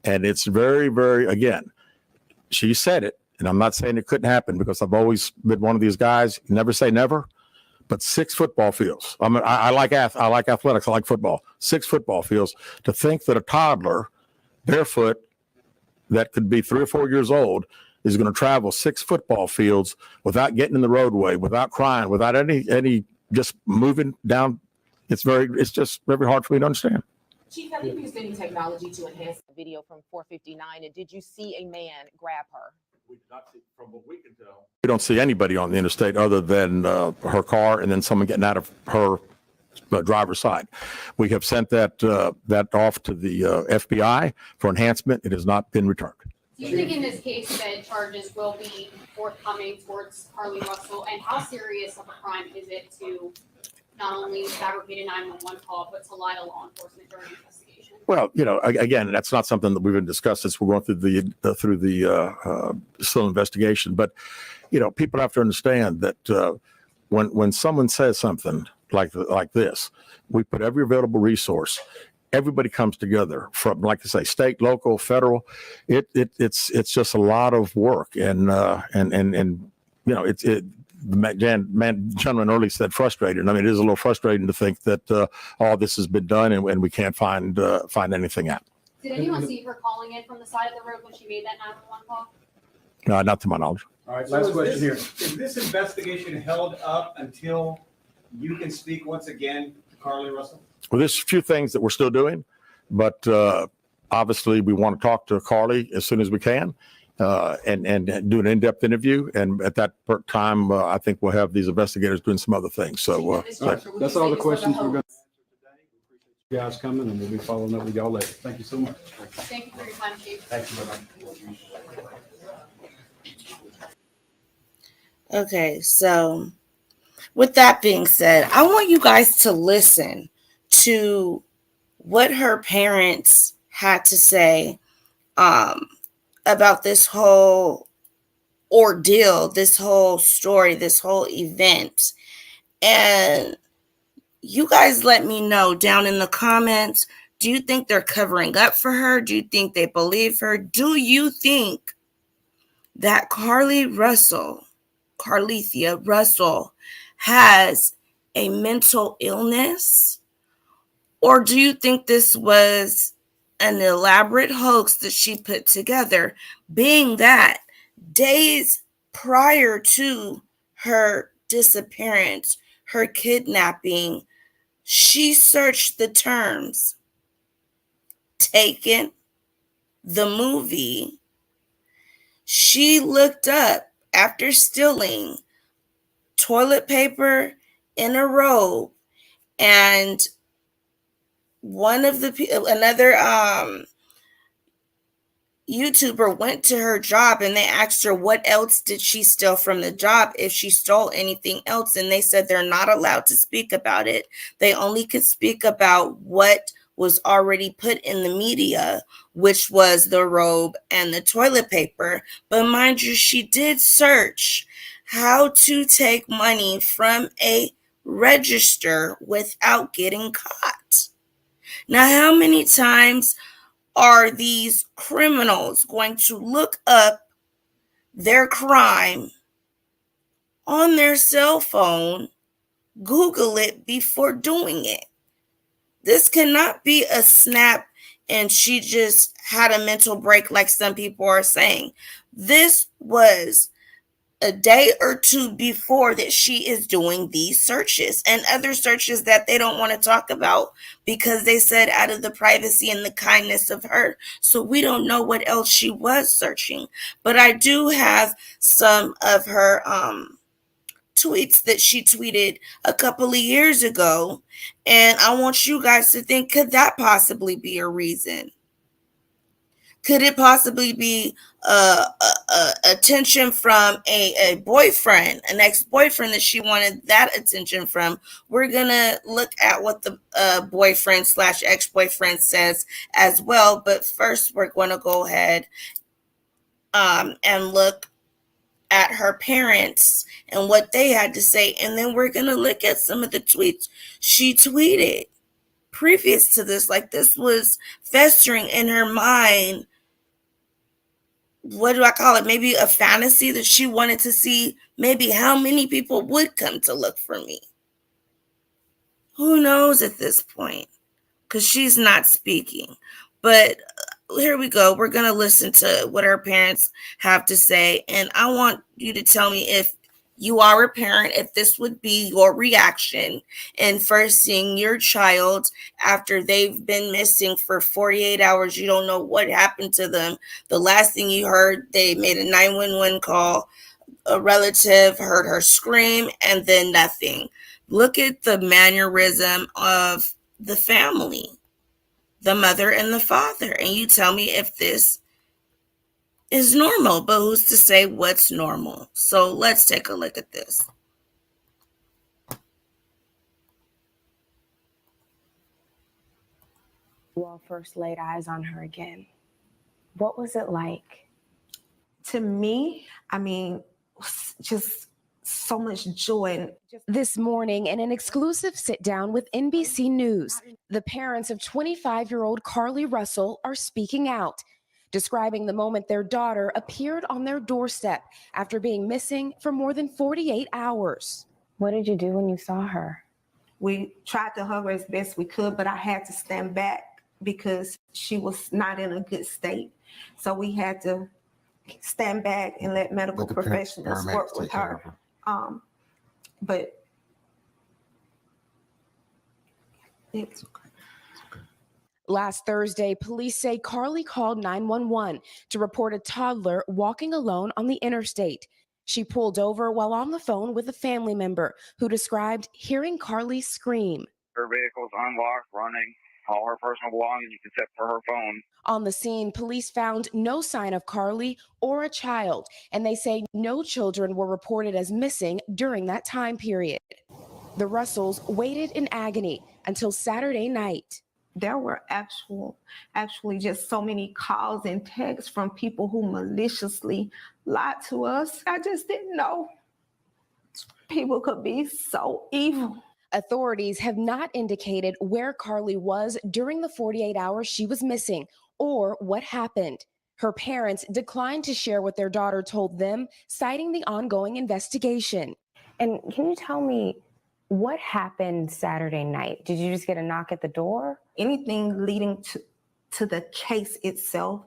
and it's very, very, again, she said it, and I'm not saying it couldn't happen because I've always been one of these guys, never say never, but 6 football fields. I like athletics, I like football. 6 football fields. To think that a toddler, barefoot, that could be 3 or 4 years old, is going to travel 6 football fields without getting in the roadway, without crying, without any just moving down. It's just very hard for me to understand. Chief, have you used any technology to enhance the video from 459? And did you see a man grab her? We did not see, from what we can tell. We don't see anybody on the interstate other than her car and then someone getting out of her driver's side. We have sent that off to the FBI for enhancement. It has not been returned. Do you think in this case that charges will be forthcoming towards Carlee Russell? And how serious of a crime is it to not only fabricate a 911 call, but to lie to law enforcement during an investigation? Well, again, that's not something that we've been discussed since we're going through the still investigation. But people have to understand that when someone says something like this, we put every available resource. Everybody comes together from, like I say, state, local, federal. It's just a lot of work, and the gentleman earlier said frustrated. I mean, it is a little frustrating to think that all this has been done and we can't find anything out. Did anyone see her calling in from the side of the road when she made that 911 call? No, not to my knowledge. All right, last question here. Is this investigation held up until you can speak once again to Carlee Russell? Well, there's a few things that we're still doing, but obviously we want to talk to Carlee as soon as we can. And do an in-depth interview. And at that time, I think we'll have these investigators doing some other things. So that's all the questions we're going to answer today. We appreciate you guys coming, and we'll be following up with y'all later. Thank you so much. Thank you for your time, Chief. Thank you very much. Okay, so with that being said, I want you guys to listen to what her parents had to say about this whole ordeal, this whole story, this whole event. And you guys let me know down in the comments, do you think they're covering up for her? Do you think they believe her? Do you think that Carleethia Russell has a mental illness? Or do you think this was an elaborate hoax that she put together, being that days prior to her disappearance, her kidnapping, she searched the terms Taken, the movie. She looked up, after stealing toilet paper in a robe, and another YouTuber went to her job and they asked her what else did she steal from the job, if she stole anything else, and they said they're not allowed to speak about it. They only could speak about what was already put in the media, which was the robe and the toilet paper. But mind you, she did search how to take money from a register without getting caught. Now, how many times are these criminals going to look up their crime on their cell phone, Google it before doing it? This cannot be a snap and she just had a mental break, like some people are saying. This was a day or two before that she is doing these searches and other searches that they don't want to talk about because they said out of the privacy and the kindness of her. So we don't know what else she was searching. But I do have some of her tweets that she tweeted a couple of years ago, and I want you guys to think, could that possibly be a reason? Could it possibly be attention from a boyfriend, an ex-boyfriend that she wanted that attention from? We're gonna look at what the boyfriend / ex-boyfriend says as well, but first we're going to go ahead and look at her parents and what they had to say, and then we're going to look at some of the tweets she tweeted previous to this. Like, this was festering in her mind. What do I call it? Maybe a fantasy that she wanted to see maybe how many people would come to look for me. Who knows at this point? Because she's not speaking. But here we go. We're going to listen to what her parents have to say. And I want you to tell me, if you are a parent, if this would be your reaction in first seeing your child after they've been missing for 48 hours. You don't know what happened to them. The last thing you heard, they made a 911 call. A relative heard her scream, and then nothing. Look at the mannerism of the family, the mother and the father, and you tell me if this is normal. But who's to say what's normal? So let's take a look at this. You all first laid eyes on her again. What was it like? To me, I mean, just so much joy. This morning, in an exclusive sit down with NBC News, the parents of 25-year-old Carlee Russell are speaking out, describing the moment their daughter appeared on their doorstep after being missing for more than 48 hours. What did you do when you saw her? We tried to hug her as best we could, but I had to stand back because she was not in a good state. So we had to stand back and let medical professionals work with her. But it's okay. Last Thursday, police say Carlee called 911 to report a toddler walking alone on the interstate. She pulled over while on the phone with a family member who described hearing Carlee scream. Her vehicle's unlocked, running, all her personal belongings except for her phone. On the scene, police found no sign of Carlee or a child, and they say no children were reported as missing during that time period. The Russells waited in agony until Saturday night. There were actually just so many calls and texts from people who maliciously lied to us. I just didn't know people could be so evil. Authorities have not indicated where Carlee was during the 48 hours she was missing or what happened. Her parents declined to share what their daughter told them, citing the ongoing investigation. And can you tell me what happened Saturday night? Did you just get a knock at the door? Anything leading to the case itself,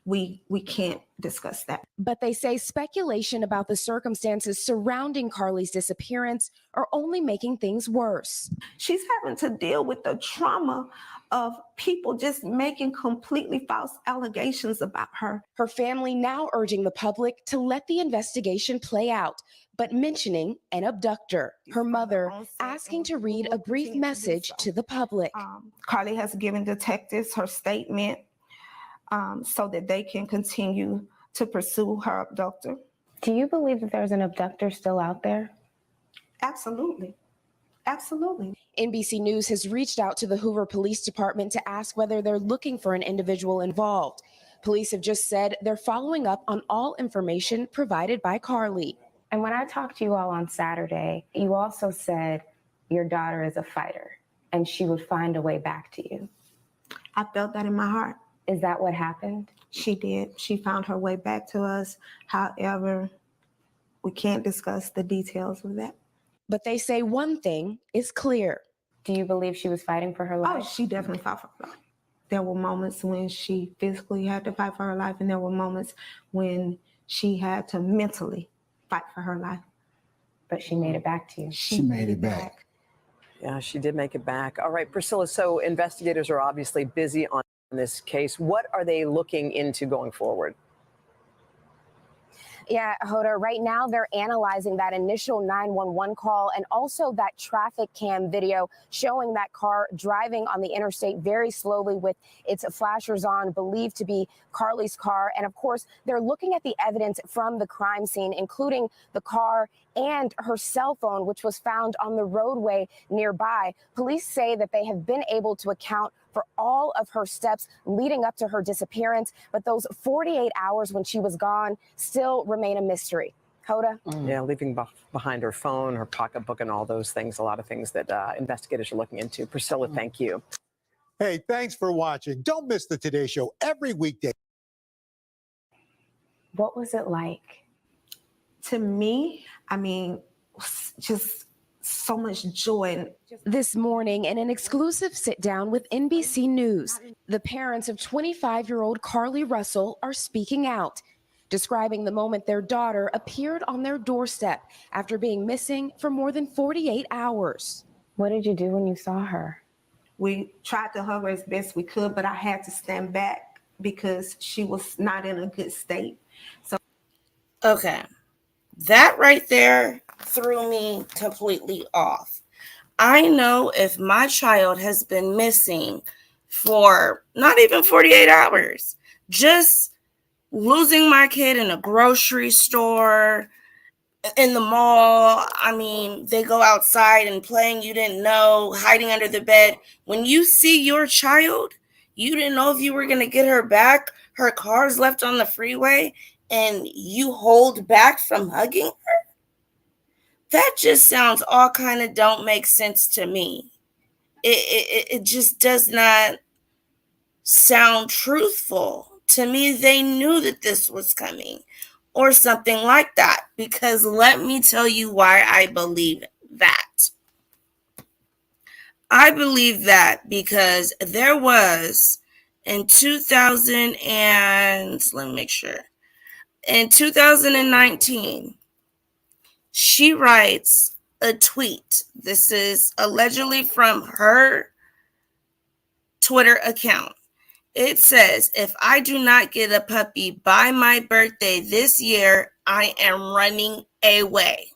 we can't discuss that. But they say speculation about the circumstances surrounding Carlee's disappearance are only making things worse. She's having to deal with the trauma of people just making completely false allegations about her. Her family now urging the public to let the investigation play out, but mentioning an abductor. Her mother asking to read a brief message to the public. Carlee has given detectives her statement so that they can continue to pursue her abductor. Do you believe that there's an abductor still out there? Absolutely. Absolutely. NBC News has reached out to the Hoover Police Department to ask whether they're looking for an individual involved. Police have just said they're following up on all information provided by Carlee. And when I talked to you all on Saturday, you also said your daughter is a fighter and she would find a way back to you. I felt that in my heart. Is that what happened? She did. She found her way back to us. However, we can't discuss the details of that. But they say one thing is clear. Do you believe she was fighting for her life? Oh, she definitely fought for her life. There were moments when she physically had to fight for her life, and there were moments when she had to mentally fight for her life. But she made it back to you. She made it back. Yeah, she did make it back. All right, Priscilla, so investigators are obviously busy on this case. What are they looking into going forward? Yeah, Hoda, right now they're analyzing that initial 911 call and also that traffic cam video showing that car driving on the interstate very slowly with its flashers on, believed to be Carlee's car. And of course, they're looking at the evidence from the crime scene, including the car and her cell phone, which was found on the roadway nearby. Police say that they have been able to account for all of her steps leading up to her disappearance, but those 48 hours when she was gone still remain a mystery. Hoda? Yeah, leaving behind her phone, her pocketbook, and all those things, a lot of things that investigators are looking into. Priscilla, thank you. Hey, thanks for watching. Don't miss the Today Show every weekday. What was it like? To me, I mean, just so much joy. This morning, in an exclusive sit down with NBC News, the parents of 25-year-old Carlee Russell are speaking out, describing the moment their daughter appeared on their doorstep after being missing for more than 48 hours. What did you do when you saw her? We tried to hug her as best we could, but I had to stand back because she was not in a good state. So, Okay. That right there threw me completely off. I know if my child has been missing for not even 48 hours, just losing my kid in a grocery store, in the mall, I mean, they go outside and playing you didn't know, hiding under the bed. When you see your child, you didn't know if you were going to get her back. Her car's left on the freeway and you hold back from hugging her. That just sounds all kind of don't make sense to me. It just does not sound truthful. To me, they knew that this was coming or something like that, because let me tell you why I believe that. I believe that because there was in 2000 and let me make sure. In 2019, she writes a tweet. This is allegedly from her Twitter account. It says, if I do not get a puppy by my birthday this year, I am running away.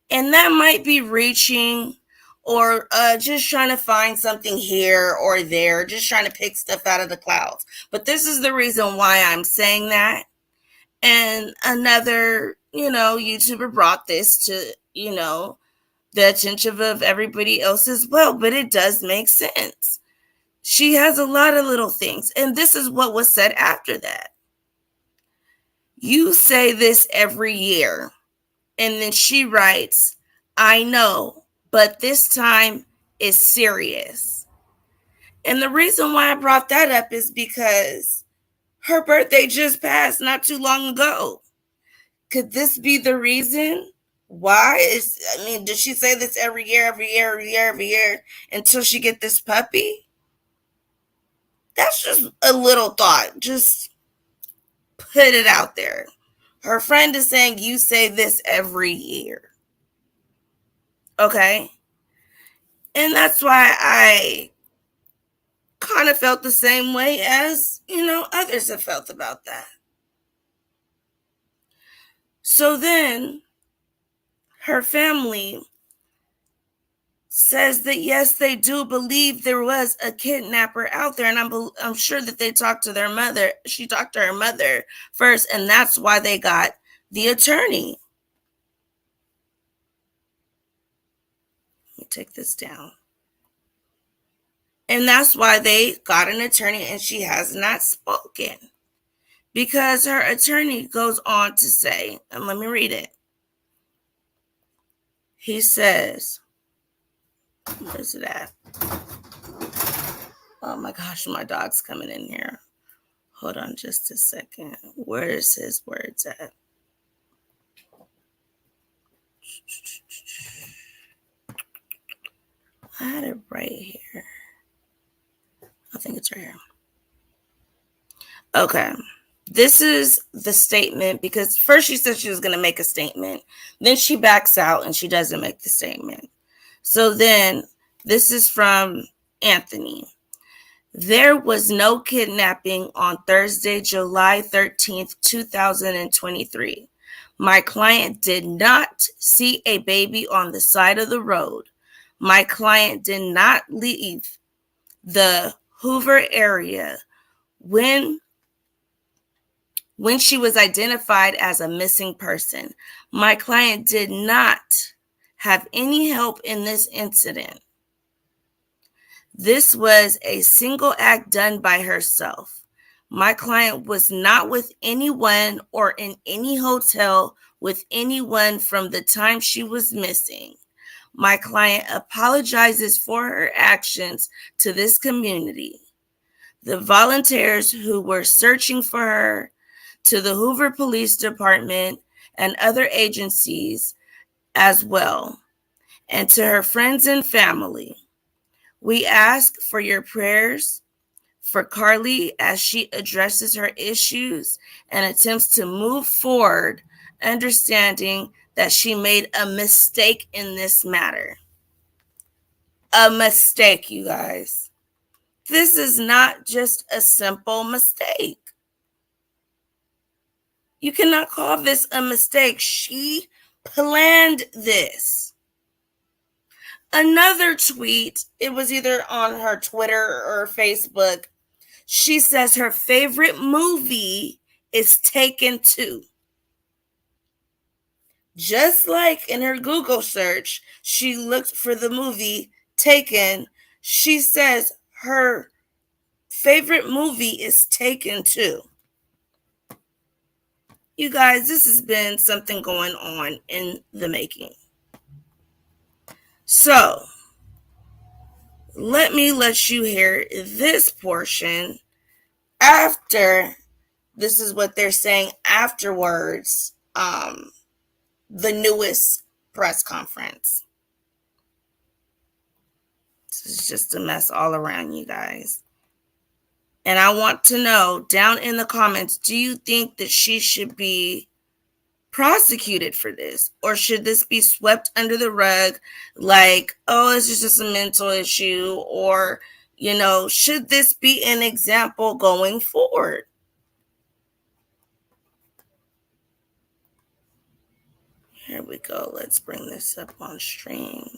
And that might be reaching or just trying to find something here or there, just trying to pick stuff out of the clouds. But this is the reason why I'm saying that. And another, YouTuber brought this to, the attention of everybody else as well. But it does make sense. She has a lot of little things. And this is what was said after that. You say this every year. And then she writes, I know, but this time is serious. And the reason why I brought that up is because her birthday just passed not too long ago. Could this be the reason why? Does she say this every year until she get this puppy? That's just a little thought. Just put it out there. Her friend is saying you say this every year. Okay? And that's why I kind of felt the same way as, others have felt about that. So then her family says that yes, they do believe there was a kidnapper out there, and I'm sure that they talked to their mother. She talked to her mother first, and that's why they got the attorney. Let me take this down. And that's why they got an attorney, and she has not spoken. Because her attorney goes on to say, and let me read it. He says, where's it at? Oh my gosh, my dog's coming in here. Hold on just a second. Where's his words at? I had it right here. think it's right here. Okay. This is the statement, because first she said she was going to make a statement. Then she backs out and she doesn't make the statement. So then this is from Anthony. There was no kidnapping on Thursday, July 13th, 2023. My client did not see a baby on the side of the road. My client did not leave the Hoover area when she was identified as a missing person. My client did not have any help in this incident. This was a single act done by herself. My client was not with anyone or in any hotel with anyone from the time she was missing. My client apologizes for her actions to this community, the volunteers who were searching for her, to the Hoover Police Department and other agencies as well, and to her friends and family. We ask for your prayers for Carlee as she addresses her issues and attempts to move forward, understanding that she made a mistake in this matter. A mistake, you guys. This is not just a simple mistake. You cannot call this a mistake. She planned this. Another tweet, it was either on her Twitter or Facebook. She says her favorite movie is Taken 2. Just like in her Google search, she looked for the movie Taken. She says her favorite movie is Taken 2. You guys, this has been something going on in the making. So, let me let you hear this portion after. This is what they're saying afterwards, the newest press conference. This is just a mess all around, you guys. And I want to know down in the comments, do you think that she should be prosecuted for this? Or should this be swept under the rug like, oh, it's just a mental issue? Or, should this be an example going forward? Here we go. Let's bring this up on stream.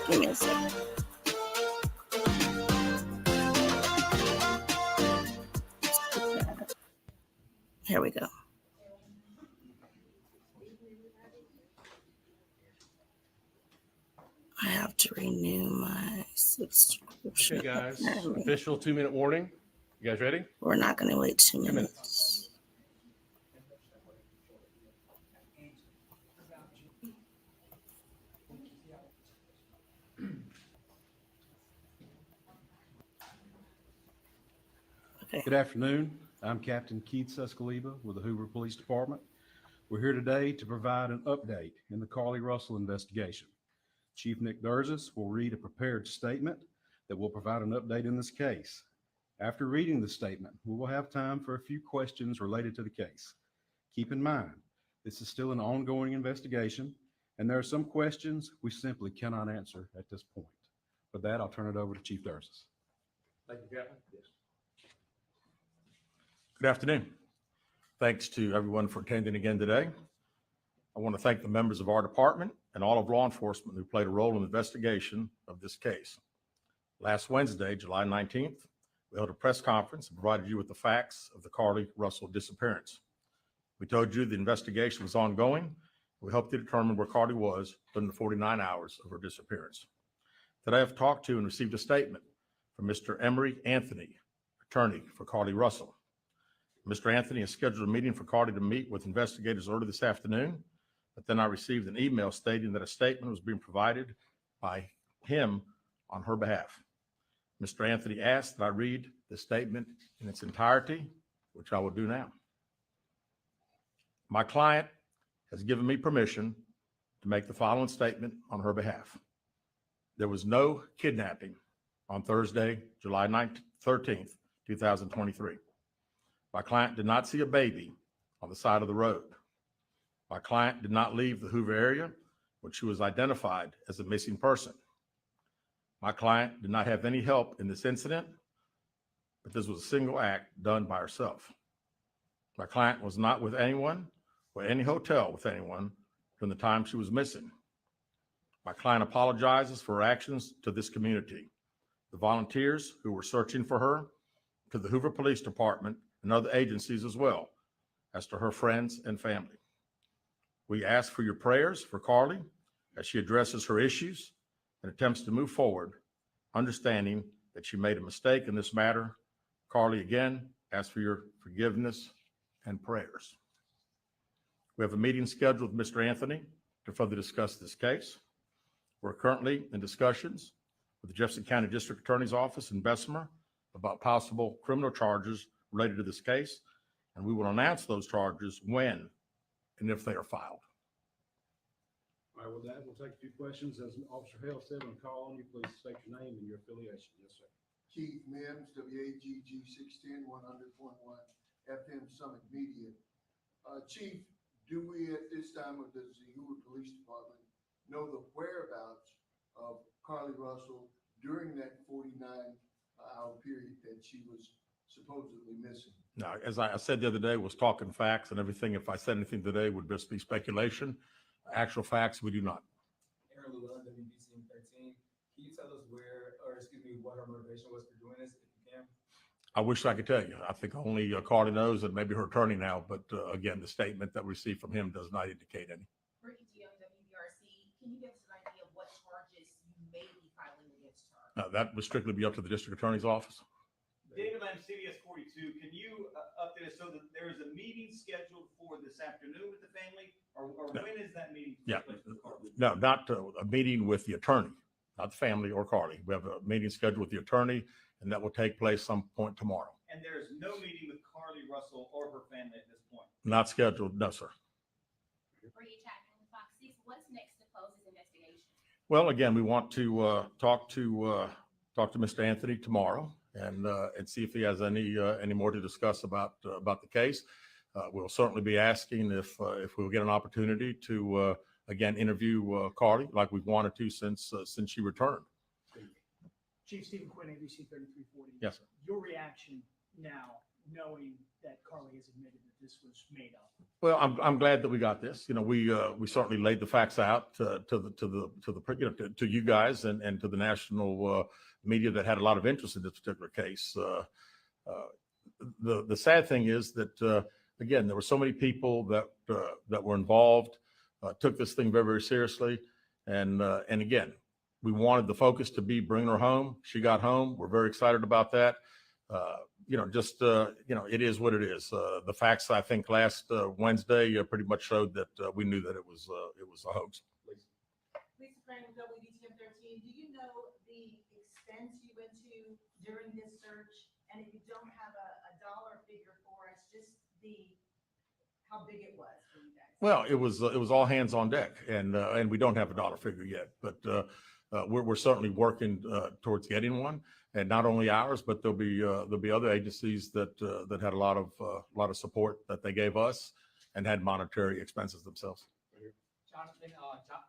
Give me a second. Here we go. I have to renew my subscription. Okay, guys, official 2-minute warning. You guys ready? We're not going to wait 2 minutes. Okay. Good afternoon. I'm Captain Keith Suscaleba with the Hoover Police Department. We're here today to provide an update in the Carlee Russell investigation. Chief Nick Durzis will read a prepared statement that will provide an update in this case. After reading the statement, we will have time for a few questions related to the case. Keep in mind, this is still an ongoing investigation, and there are some questions we simply cannot answer at this point. With that, I'll turn it over to Chief Durzis. Thank you, Captain. Yes. Good afternoon. Thanks to everyone for attending again today. I want to thank the members of our department and all of law enforcement who played a role in the investigation of this case. Last Wednesday, July 19th, we held a press conference and provided you with the facts of the Carlee Russell disappearance. We told you the investigation was ongoing. We helped you determine where Carlee was during the 49 hours of her disappearance. Today, I've talked to and received a statement from Mr. Emery Anthony, attorney for Carlee Russell. Mr. Anthony has scheduled a meeting for Carlee to meet with investigators early this afternoon, but then I received an email stating that a statement was being provided by him on her behalf. Mr. Anthony asked that I read the statement in its entirety, which I will do now. My client has given me permission to make the following statement on her behalf. There was no kidnapping on Thursday, July 13th, 2023. My client did not see a baby on the side of the road. My client did not leave the Hoover area when she was identified as a missing person. My client did not have any help in this incident, but this was a single act done by herself. My client was not with anyone or any hotel with anyone from the time she was missing. My client apologizes for her actions to this community, the volunteers who were searching for her, to the Hoover Police Department and other agencies as well, as to her friends and family. We ask for your prayers for Carlee as she addresses her issues and attempts to move forward, understanding that she made a mistake in this matter. Carlee, again, ask for your forgiveness and prayers. We have a meeting scheduled with Mr. Anthony to further discuss this case. We're currently in discussions with the Jefferson County District Attorney's Office in Bessemer about possible criminal charges related to this case, and we will announce those charges when and if they are filed. All right, with that, we'll take a few questions. As Officer Hale said, when I call on you, please state your name and your affiliation. Yes, sir. Keith Mims, WAGG 610 100.1 FM Summit Media. Chief, do we at this time, or does the Hoover Police Department know the whereabouts of Carlee Russell during that 49-hour period that she was supposedly missing? Now, as I said the other day, was talking facts and everything. If I said anything today, would just be speculation. Actual facts, we do not. Aaron Llewellyn, WBC 13. Can you tell us what her motivation was for doing this, if you can? I wish I could tell you. I think only Carlee knows, and maybe her attorney now. But again, the statement that we received from him does not indicate any. Ricky G. WBRC, can you give us an idea of what charges you may be filing against her? That would strictly be up to the district attorney's office. David Lamb, CBS 42, can you update us so that there is a meeting scheduled for this afternoon with the family, or when is that meeting? Yeah, no, not a meeting with the attorney, not the family or Carlee. We have a meeting scheduled with the attorney, and that will take place some point tomorrow. And there is no meeting with Carlee Russell or her family at this point? Not scheduled, no, sir. What's next to close this investigation? Well, again, we want to talk to Mr. Anthony tomorrow and see if he has any more to discuss about the case. We'll certainly be asking if we'll get an opportunity to again interview Carlee like we've wanted to since she returned. Chief Stephen Quinn, ABC 3340. Yes, sir. Your reaction now, knowing that Carlee has admitted that this was made up? Well, I'm glad that we got this. You know, we certainly laid the facts out to you guys and to the national media that had a lot of interest in this particular case. The sad thing is that again, there were so many people that were involved, took this thing very, very seriously, and again, we wanted the focus to be bringing her home. She got home. We're very excited about that. It is what it is. The facts, I think, last Wednesday pretty much showed that we knew that it was a hoax. Lisa Frank, WDTM 13. Do you know the expense you went to during this search? And if you don't have a dollar figure for us, just how big it was for you guys? Well, it was all hands on deck, and we don't have a dollar figure yet, but we're certainly working towards getting one, and not only ours, but there'll be other agencies that had a lot of support that they gave us and had monetary expenses themselves. Jonathan,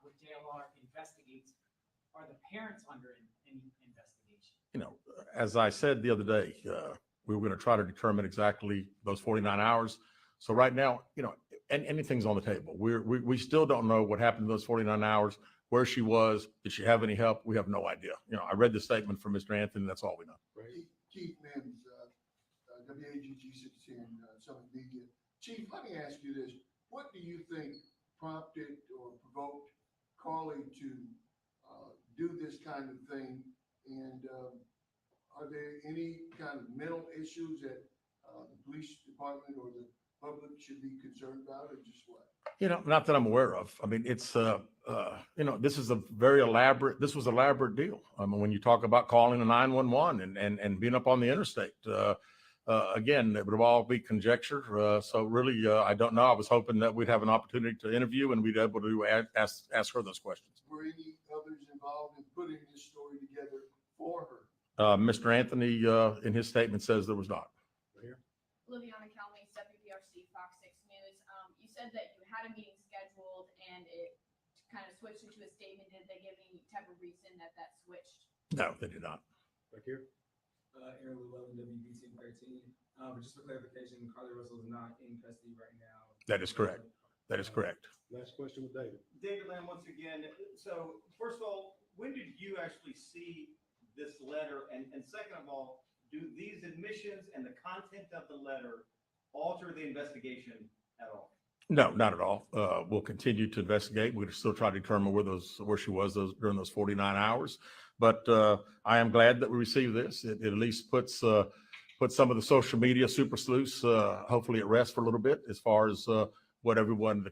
with JLR investigates, are the parents under any investigation? You know, as I said the other day, we were going to try to determine exactly those 49 hours. So right now, you know, anything's on the table. We still don't know what happened in those 49 hours, where she was. Did she have any help? We have no idea. You know, I read the statement from Mr. Anthony. That's all we know. Keith Mims, WAGG 610 Summit Media. Chief, let me ask you this. What do you think prompted or provoked Carlee to do this kind of thing? And are there any kind of mental issues that the police department or the public should be concerned about, or just what? You know, not that I'm aware of. I mean, it's you know, this was an elaborate deal. I mean, when you talk about calling a 911 and being up on the interstate, again, it would all be conjecture. So really, I don't know. I was hoping that we'd have an opportunity to interview and we'd be able to ask her those questions. Were any others involved in putting this story together for her? Mr. Anthony, in his statement, says there was not. Liviana Calmes, WPRC, Fox 6 News. You said that you had a meeting scheduled and it kind of switched into a statement. Did they give any type of reason that switched? No, they did not. Back here. Aaron Llewellyn, WBT 13. But just for clarification, Carlee Russell is not in custody right now. That is correct. That is correct. Last question with David. David Lamb, once again. So first of all, when did you actually see this letter? And second of all, do these admissions and the content of the letter alter the investigation at all? No, not at all. We'll continue to investigate. We'll still try to determine where she was during those 49 hours. But I am glad that we received this. It at least puts some of the social media super sleuths hopefully at rest for a little bit as far as the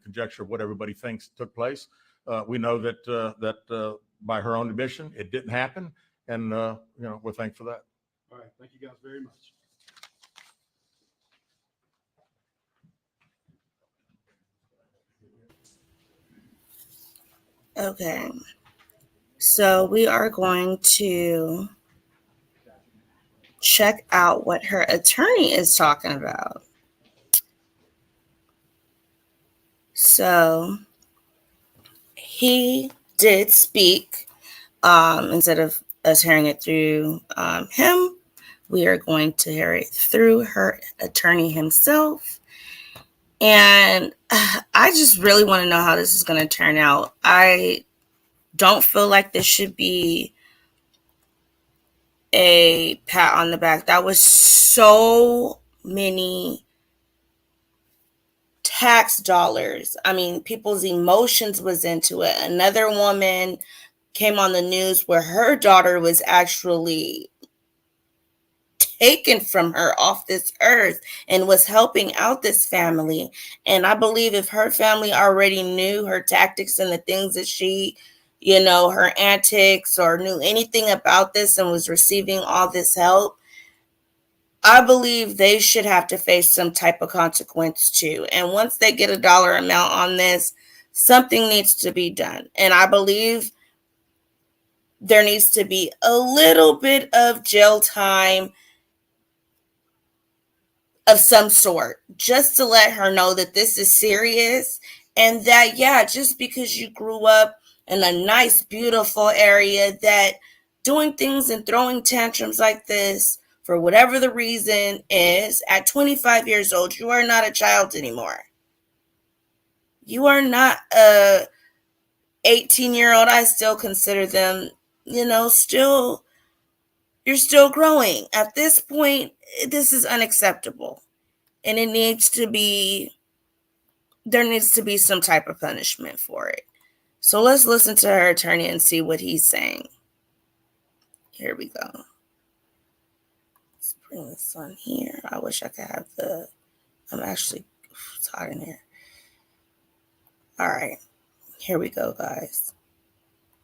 conjecture of what everybody thinks took place. We know that by her own admission, it didn't happen. And, we're thankful for that. All right. Thank you guys very much. Okay. So we are going to check out what her attorney is talking about. So he did speak. Instead of us hearing it through him, we are going to hear it through her attorney himself. And I just really want to know how this is going to turn out. I don't feel like this should be a pat on the back. That was so many tax dollars. I mean, people's emotions was into it. Another woman came on the news where her daughter was actually taken from her off this earth and was helping out this family. And I believe if her family already knew her tactics and the things that she, her antics, or knew anything about this and was receiving all this help, I believe they should have to face some type of consequence too. And once they get a dollar amount on this, something needs to be done. And I believe there needs to be a little bit of jail time of some sort, just to let her know that this is serious, and that, yeah, just because you grew up in a nice, beautiful area, that doing things and throwing tantrums like this, for whatever the reason is, at 25 years old, you are not a child anymore. You are not a 18-year-old. I still consider them, you're still growing. At this point, this is unacceptable. And there needs to be some type of punishment for it. So let's listen to her attorney and see what he's saying. Here we go. Let's bring this on here. I wish I could have it's hot in here. All right, here we go, guys.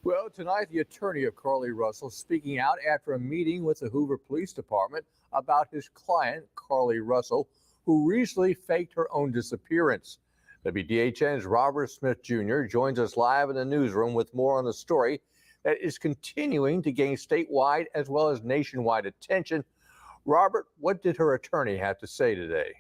Well, tonight, the attorney of Carlee Russell speaking out after a meeting with the Hoover Police Department about his client, Carlee Russell, who recently faked her own disappearance. WDHN's Robert Smith Jr. joins us live in the newsroom with more on the story that is continuing to gain statewide as well as nationwide attention. Robert, what did her attorney have to say today?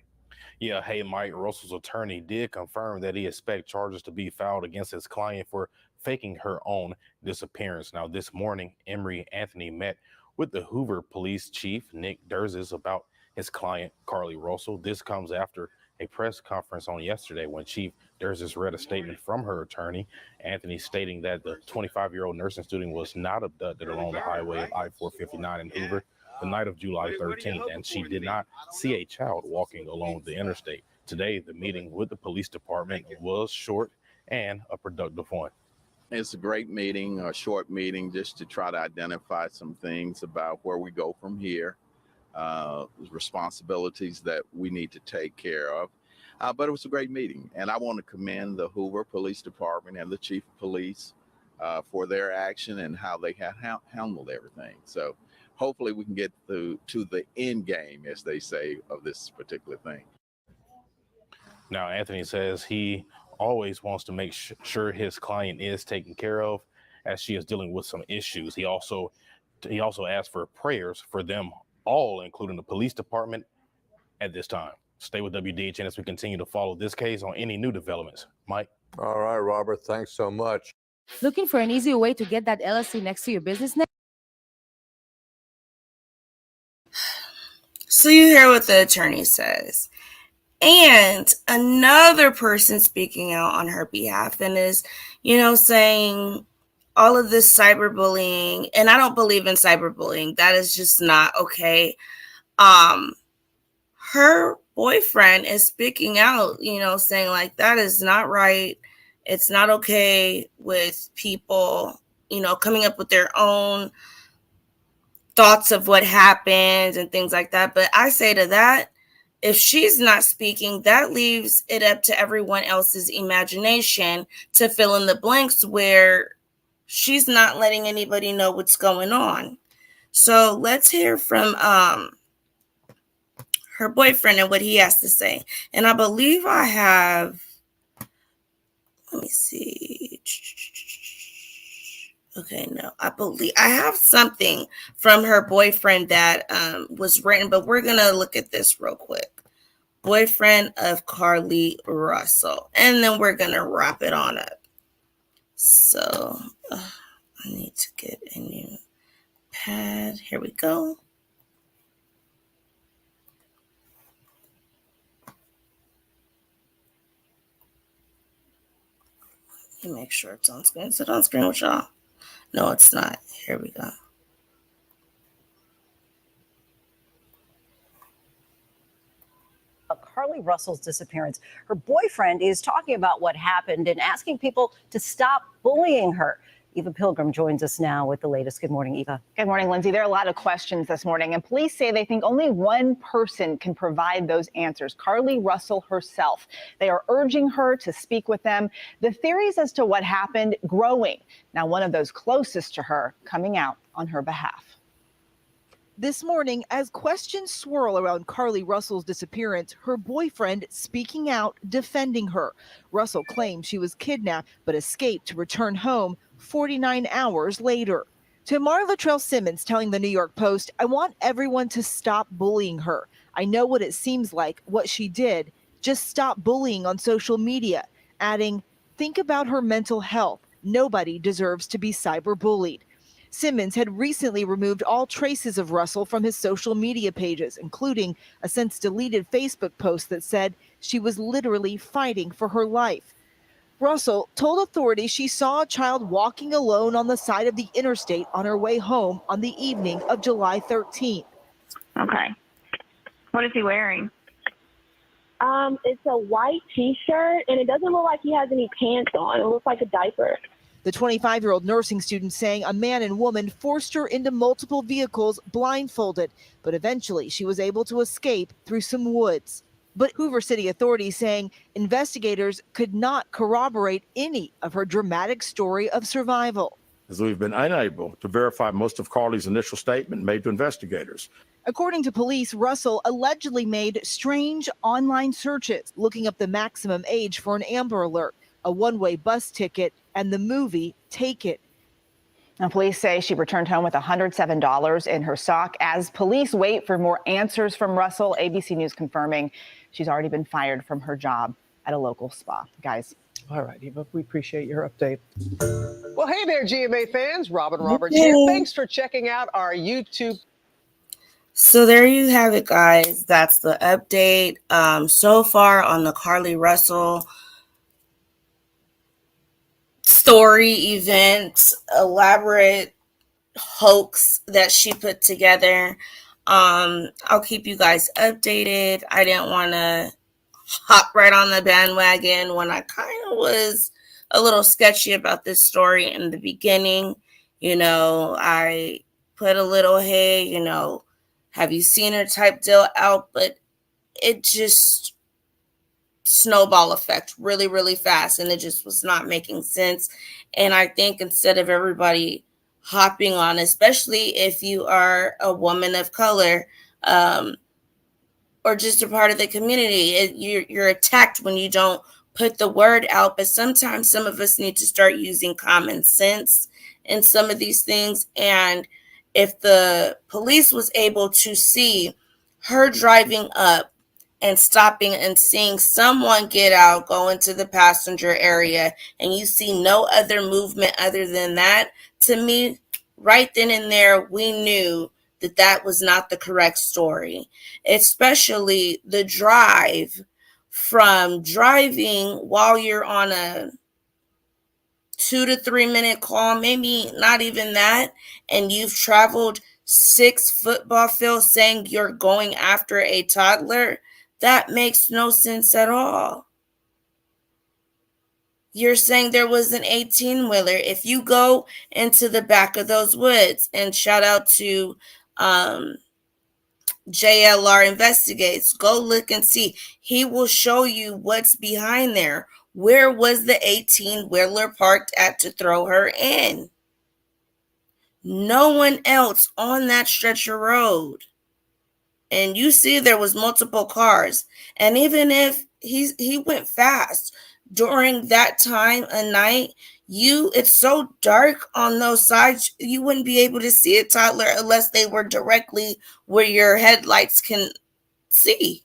Yeah, hey, Mike, Russell's attorney did confirm that he expects charges to be filed against his client for faking her own disappearance. Now, this morning, Emory Anthony met with the Hoover Police Chief, Nick Durzis, about his client, Carlee Russell. This comes after a press conference on yesterday when Chief Durzis read a statement from her attorney, Anthony, stating that the 25-year-old nursing student was not abducted along the highway of I-459 in Hoover the night of July 13th, and she did not see a child walking along the interstate. Today, the meeting with the police department was short and a productive one. It's a great meeting, a short meeting, just to try to identify some things about where we go from here, responsibilities that we need to take care of. But it was a great meeting, and I want to commend the Hoover Police Department and the Chief of Police for their action and how they have handled everything. So hopefully we can get to the end game, as they say, of this particular thing. Now, Anthony says he always wants to make sure his client is taken care of as she is dealing with some issues. He also asked for prayers for them all, including the police department at this time. Stay with WDHN as we continue to follow this case on any new developments. Mike? All right, Robert, thanks so much. Looking for an easy way to get that LLC next to your business name? So you hear what the attorney says. And another person speaking out on her behalf and is, saying all of this cyberbullying, and I don't believe in cyberbullying. That is just not okay. Her boyfriend is speaking out, saying like, that is not right. It's not okay with people, coming up with their own thoughts of what happened and things like that. But I say to that, if she's not speaking, that leaves it up to everyone else's imagination to fill in the blanks where she's not letting anybody know what's going on. So let's hear from her boyfriend and what he has to say. And I believe I have, let me see. Okay, no, I have something from her boyfriend that was written, but we're going to look at this real quick. Boyfriend of Carlee Russell. And then we're going to wrap it on up. So I need to get a new pad. Here we go. Let me make sure it's on screen. Is it on screen with y'all? No, it's not. Here we go. Carlee Russell's disappearance. Her boyfriend is talking about what happened and asking people to stop bullying her. Eva Pilgrim joins us now with the latest. Good morning, Eva. Good morning, Lindsay. There are a lot of questions this morning, and police say they think only one person can provide those answers, Carlee Russell herself. They are urging her to speak with them. The theories as to what happened growing. Now, one of those closest to her coming out on her behalf. This morning, as questions swirl around Carlee Russell's disappearance, her boyfriend speaking out, defending her. Russell claims she was kidnapped but escaped to return home 49 hours later. Tamar Latrell Simmons telling the New York Post, "I want everyone to stop bullying her. I know what it seems like, what she did. Just stop bullying on social media." Adding, "Think about her mental health. Nobody deserves to be cyberbullied." Simmons had recently removed all traces of Russell from his social media pages, including a since deleted Facebook post that said she was literally fighting for her life. Russell told authorities she saw a child walking alone on the side of the interstate on her way home on the evening of July 13th. Okay. What is he wearing? It's a white t-shirt, and it doesn't look like he has any pants on. It looks like a diaper. The 25-year-old nursing student saying a man and woman forced her into multiple vehicles blindfolded, but eventually she was able to escape through some woods. But Hoover City authorities saying investigators could not corroborate any of her dramatic story of survival. As we've been unable to verify most of Carlee's initial statement made to investigators. According to police, Russell allegedly made strange online searches, looking up the maximum age for an Amber Alert, a one-way bus ticket, and the movie Take It. Now, police say she returned home with $107 in her sock. As police wait for more answers from Russell, ABC News confirming she's already been fired from her job at a local spa. Guys. All right, Eva, we appreciate your update. Well, hey there, GMA fans. Robin Roberts here. Thanks for checking out our YouTube. So there you have it, guys. That's the update so far on the Carlee Russell story, event, elaborate hoax that she put together. I'll keep you guys updated. I didn't want to hop right on the bandwagon when I kind of was a little sketchy about this story in the beginning. I put a little, hey, have you seen her type deal out? But it just snowball effect really, really fast. And it just was not making sense. And I think instead of everybody hopping on, especially if you are a woman of color, or just a part of the community. You're attacked when you don't put the word out. But sometimes some of us need to start using common sense in some of these things. And if the police was able to see her driving up and stopping and seeing someone get out, go into the passenger area, and you see no other movement other than that, to me, right then and there, we knew that that was not the correct story, especially the drive from driving while you're on a 2 to 3 minute call, maybe not even that, and you've traveled 6 football fields saying you're going after a toddler. That makes no sense at all. You're saying there was an 18-wheeler. If you go into the back of those woods, and shout out to JLR Investigates, go look and see. He will show you what's behind there. Where was the 18-wheeler parked at to throw her in? No one else on that stretch of road. And you see there was multiple cars. And even if he went fast during that time of night, it's so dark on those sides, you wouldn't be able to see a toddler unless they were directly where your headlights can see.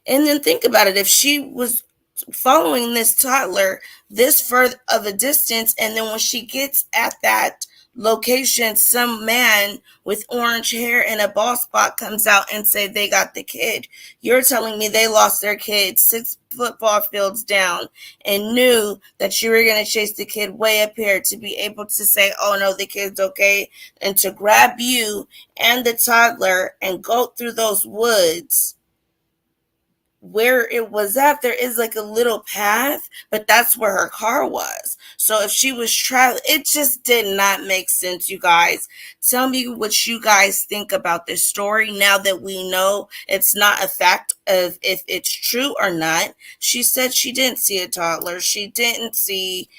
And then think about it. If she was following this toddler this further of a distance, and then when she gets at that location, some man with orange hair and a ball spot comes out and say they got the kid. You're telling me they lost their kid 6 football fields down and knew that you were going to chase the kid way up here to be able to say, oh no, the kid's okay, and to grab you and the toddler and go through those woods. Where it was at, there is like a little path, but that's where her car was. So if she was traveling, it just did not make sense, you guys. Tell me what you guys think about this story now that we know it's not a fact of if it's true or not. She said she didn't see a toddler. She didn't see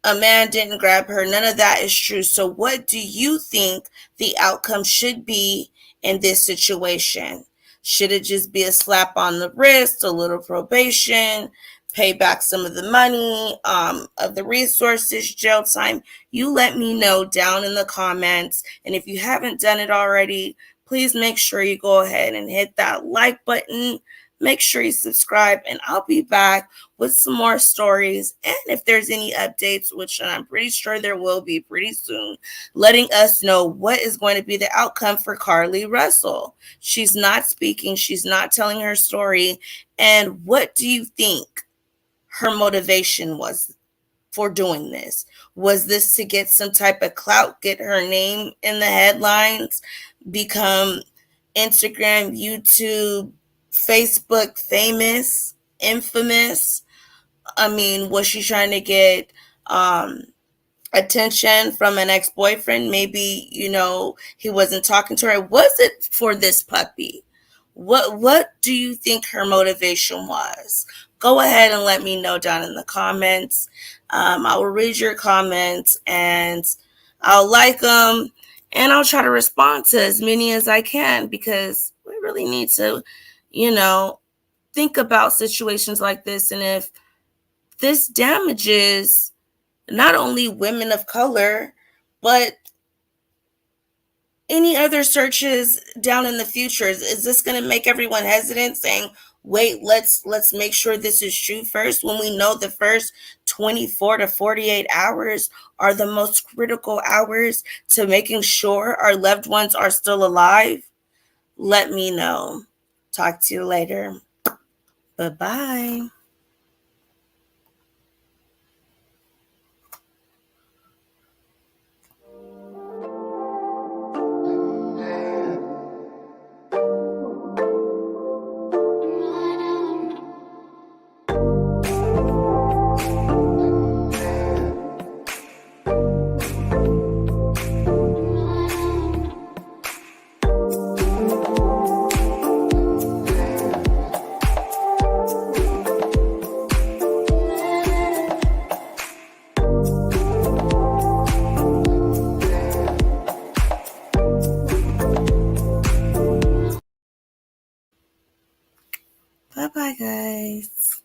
a man didn't grab her. None of that is true. So what do you think the outcome should be in this situation? Should it just be a slap on the wrist, a little probation, pay back some of the money, of the resources, jail time? You let me know down in the comments. And if you haven't done it already, please make sure you go ahead and hit that like button. Make sure you subscribe, and I'll be back with some more stories. And if there's any updates, which I'm pretty sure there will be pretty soon, letting us know what is going to be the outcome for Carlee Russell. She's not speaking. She's not telling her story. And what do you think her motivation was for doing this? Was this to get some type of clout, get her name in the headlines, become Instagram, YouTube, Facebook famous, infamous? I mean, was she trying to get attention from an ex-boyfriend? Maybe, he wasn't talking to her. Was it for this puppy? What do you think her motivation was? Go ahead and let me know down in the comments. I will read your comments, and I'll like them, and I'll try to respond to as many as I can, because we really need to think about situations like this. And if this damages not only women of color, but any other searches down in the future, is this going to make everyone hesitant, saying, wait, let's make sure this is true first, when we know the first 24 to 48 hours are the most critical hours to making sure our loved ones are still alive? Let me know. Talk to you later. Bye-bye. Bye-bye, guys.